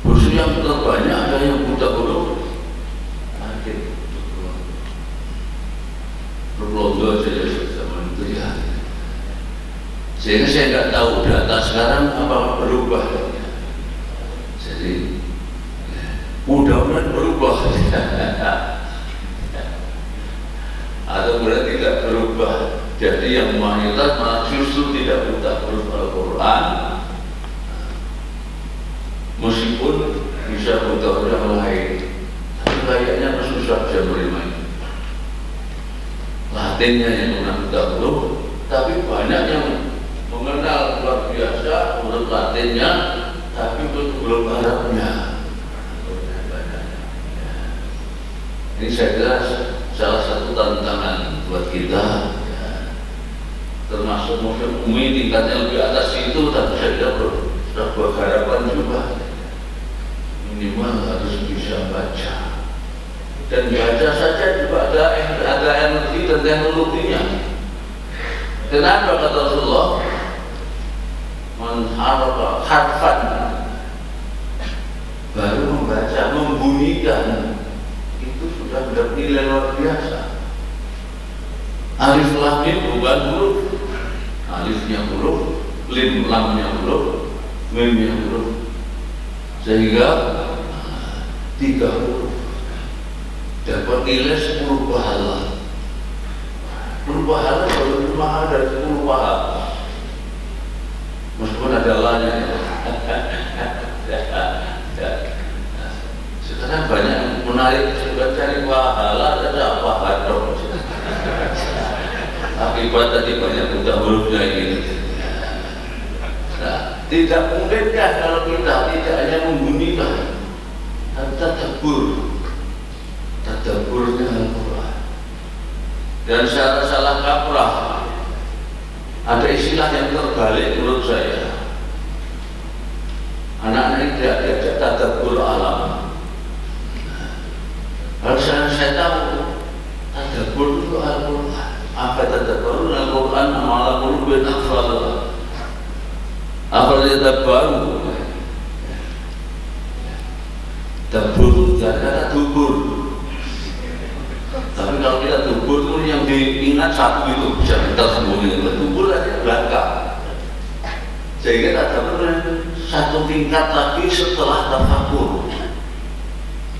[SPEAKER 6] Khusus yang terbanyak ada yang buta huruf akhir berlondo saja zaman itu ya. Sehingga saya nggak tahu data sekarang apa berubah. Jadi mudah-mudahan berubah atau berarti tidak berubah. Jadi yang mayoritas malah justru tidak buta huruf Al-Quran, meskipun bisa buta huruf yang lain. saja menerima itu. Latinnya yang menang dahulu, tapi banyak yang mengenal luar biasa huruf Latinnya, tapi huruf Arabnya. Ini saya kira salah satu tantangan buat kita, termasuk mungkin Umi tingkatnya lebih atas itu, tapi saya kira sudah berharapan juga minimal harus bisa baca, dan baca saja juga ada energi dan teknologinya. Kenapa kata Rasulullah, man harafa harfan, baru membaca, membunyikan, itu sudah nilai luar biasa. Alif lam mim bukan huruf, alifnya huruf, lamnya huruf, mimnya huruf, sehingga 3 huruf dapat nilai 10 pahala. 10 pahala kalau cuma ada 10 pahala, meskipun ada lainnya. Sekarang banyak menarik juga cari pahala, ada pahala dong. Akibat tadi banyak buta hurufnya gitu. Nah, tidak mungkinkah kalau kita tidak hanya membunyikan, tapi tadaburnya Al-Quran. Dan secara salah kaprah ada istilah yang terbalik menurut saya. Anak-anak ini tidak diajak tadabur alam. Harus saya tahu tadabur itu Al-Quran. Apa tadabur Al-Quran amalah qulubin aqfal. Apa tadabur? Dabur tidak ada dubur. Tapi kalau kita dubur itu yang diingat satu itu bisa kita sembunyi. Dubur aja belakang. Sehingga tadabur satu tingkat lagi setelah tafakur.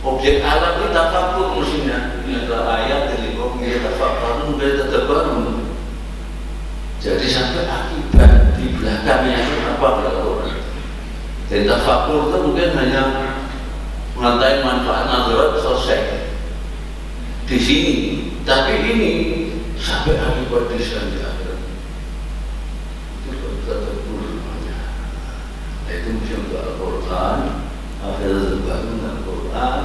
[SPEAKER 6] Objek alam ini tafakur mestinya. Ini adalah ayat dari kita tafakur kita tadabur. Jadi sampai akibat di belakangnya itu apa kalau jadi tafakur itu mungkin hanya mengatai manfaat nadarat selesai di sini, tapi ini sampai akibat di sana itu tadabur namanya. Itu mesti untuk Al-Quran, akhirat baru Al-Quran,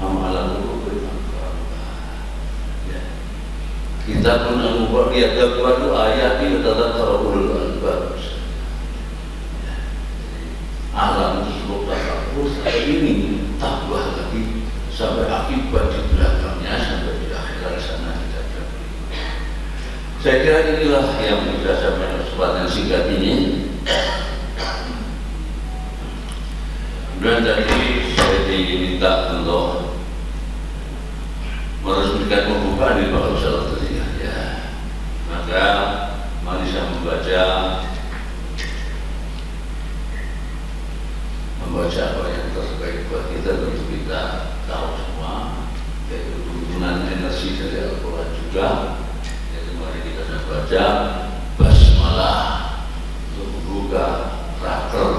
[SPEAKER 6] amalan Al-Quran. Kita pun lihat tadabur ayat ini tadabburul albab. Alam tersebut tadabur ini tambah lagi sampai akibat di belakangnya sampai di akhirat sana kita dapat. Saya kira inilah yang bisa saya kesempatan singkat ini. Dan tadi saya diminta untuk meresmikan pembukaan di Pak Ustaz tadi ya. Maka mari saya membaca apa yang terbaik buat kita, tentu kita tahu semua, yaitu tuntunan energi dari Al-Quran juga. Jadi mari kita baca basmalah untuk membuka raker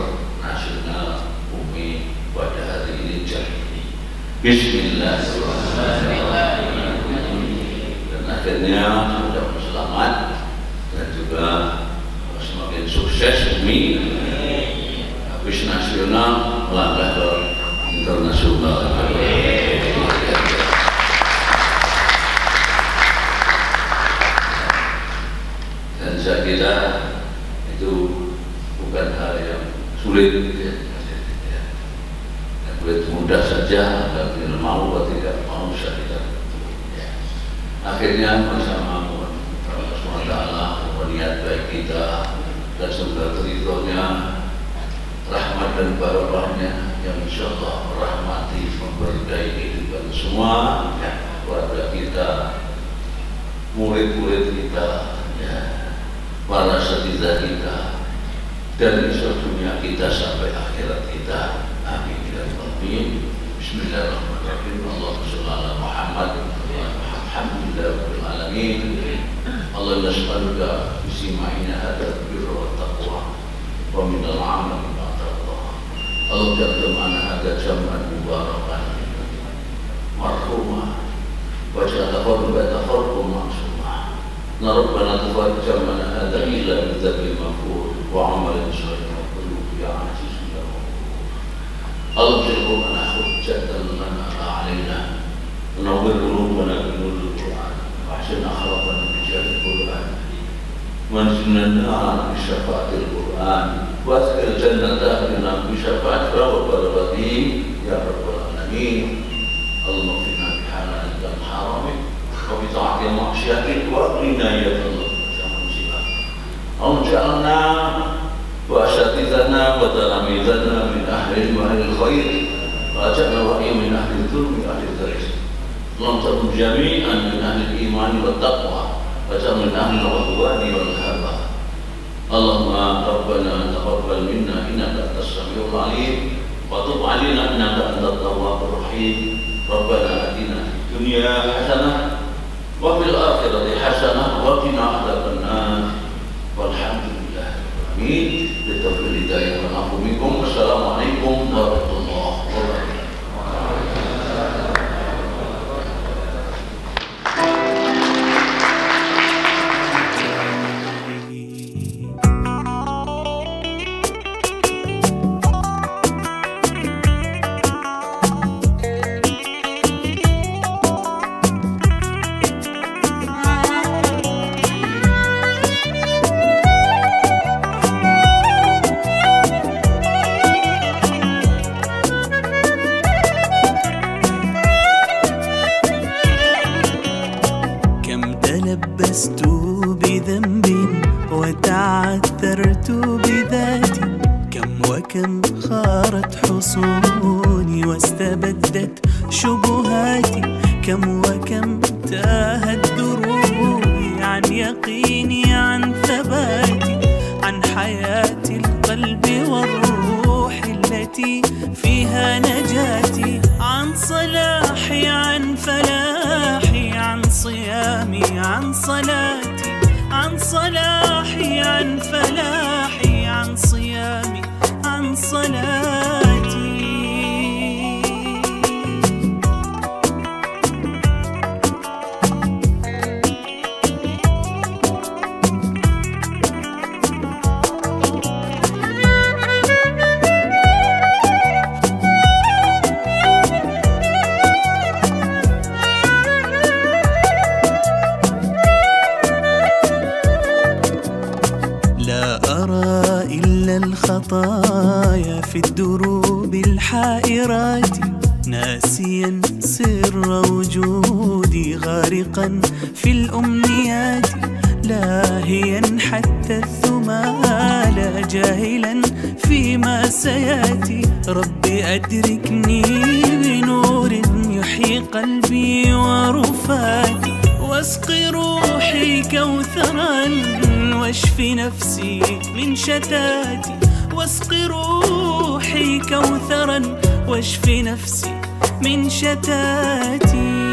[SPEAKER 6] nasional Umi pada hari ini jam ini. Bismillahirrahmanirrahim. Dan akhirnya sudah selamat dan juga semakin sukses Umi. Habis nasional melangkah ke internasional. Dan saya kira itu bukan hal yang sulit ya. Mudah saja, kalau tidak mau atau tidak mau saya tidak ya. Akhirnya bersama Allah SWT meniat baik kita dan semoga ridhonya, rahmat dan barokahnya yang insya Allah merahmati, memberkahi kehidupan semua ya, keluarga kita, murid-murid kita ya, para setidak kita, dan insya dunia kita sampai akhirat kita. Amin. Bismillahirrahmanirrahim. Allahumma shalli ala Muhammad. Alhamdulillahirabbil alamin. Allahumma nas'aluka bisima'ina hadal birra wat taqwa wa minal amal ma taqwa. Allahumma ja'al mana hada jam'an mubarakan marhumah waj'al taqabbal bainakum ma'sumah. Rabbana taqabbal jamana hadza illa bi dzikri mafur wa amalin shalih ya aziz ya Allahumma hujjatan lana alaina nawwir qulubana bi nuril Qur'an wa ahsin akhlaqana bi jahil Qur'an wanzilna bi syafaatil Qur'an wa asqil jannata lana bi syafaat rabbal alamin ya rabbal alamin. Allahumma qina bi halalika wal haramik wa bi ta'atil ma'syiatik wa qina ya Allah jangan silap. Allahumma ja'alna wa asatizana wa talamizana min ahli wa ahli khair wa ja'alna wa min ahli dzulmi ahli dzalik. Allahumma jami'an min ahli iman wa taqwa wa ja'alna min ahli al-ghadwani wal haba. Allahumma rabbana taqabbal minna innaka antas samiul alim wa tub 'alaina innaka antat tawwabur rahim. Rabbana atina fid dunya hasanah wa fil akhirati hasanah wa qina adzaban nar. Walhamdulillah. Amin. Bitaufiq hidayah wa afu minkum. Assalamualaikum warahmatullahi wabarakatuh.
[SPEAKER 7] تلبست بذنب وتعثرت بذاتي كم وكم خارت حصوني واستبدت شبهاتي كم وكم تاهت دروبي عن يقيني عن ثباتي عن حياة القلب والروح التي فيها نجاتي عن صلاحي عن فلاحي عن صيامي عن صلاتي عن صلاحي عن فلاحي عن صيامي عن صلاتي. الخطايا في الدروب الحائرات ناسيا سر وجودي غارقا في الأمنيات لاهيا حتى الثمال جاهلا فيما سياتي ربي أدركني بنور يحيي قلبي ورفاتي واسق روحي كوثرا واشفي نفسي من شتاتي واسق روحي كوثرا واشفي نفسي من شتاتي.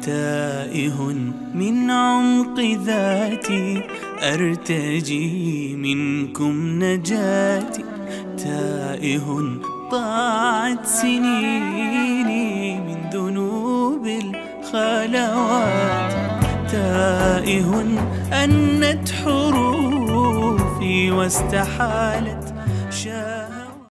[SPEAKER 7] تائه من عمق ذاتي أرتجي منكم نجاتي تائه ضاعت سنيني من ذنوب الخلوات تائه أنت حروفي واستحالت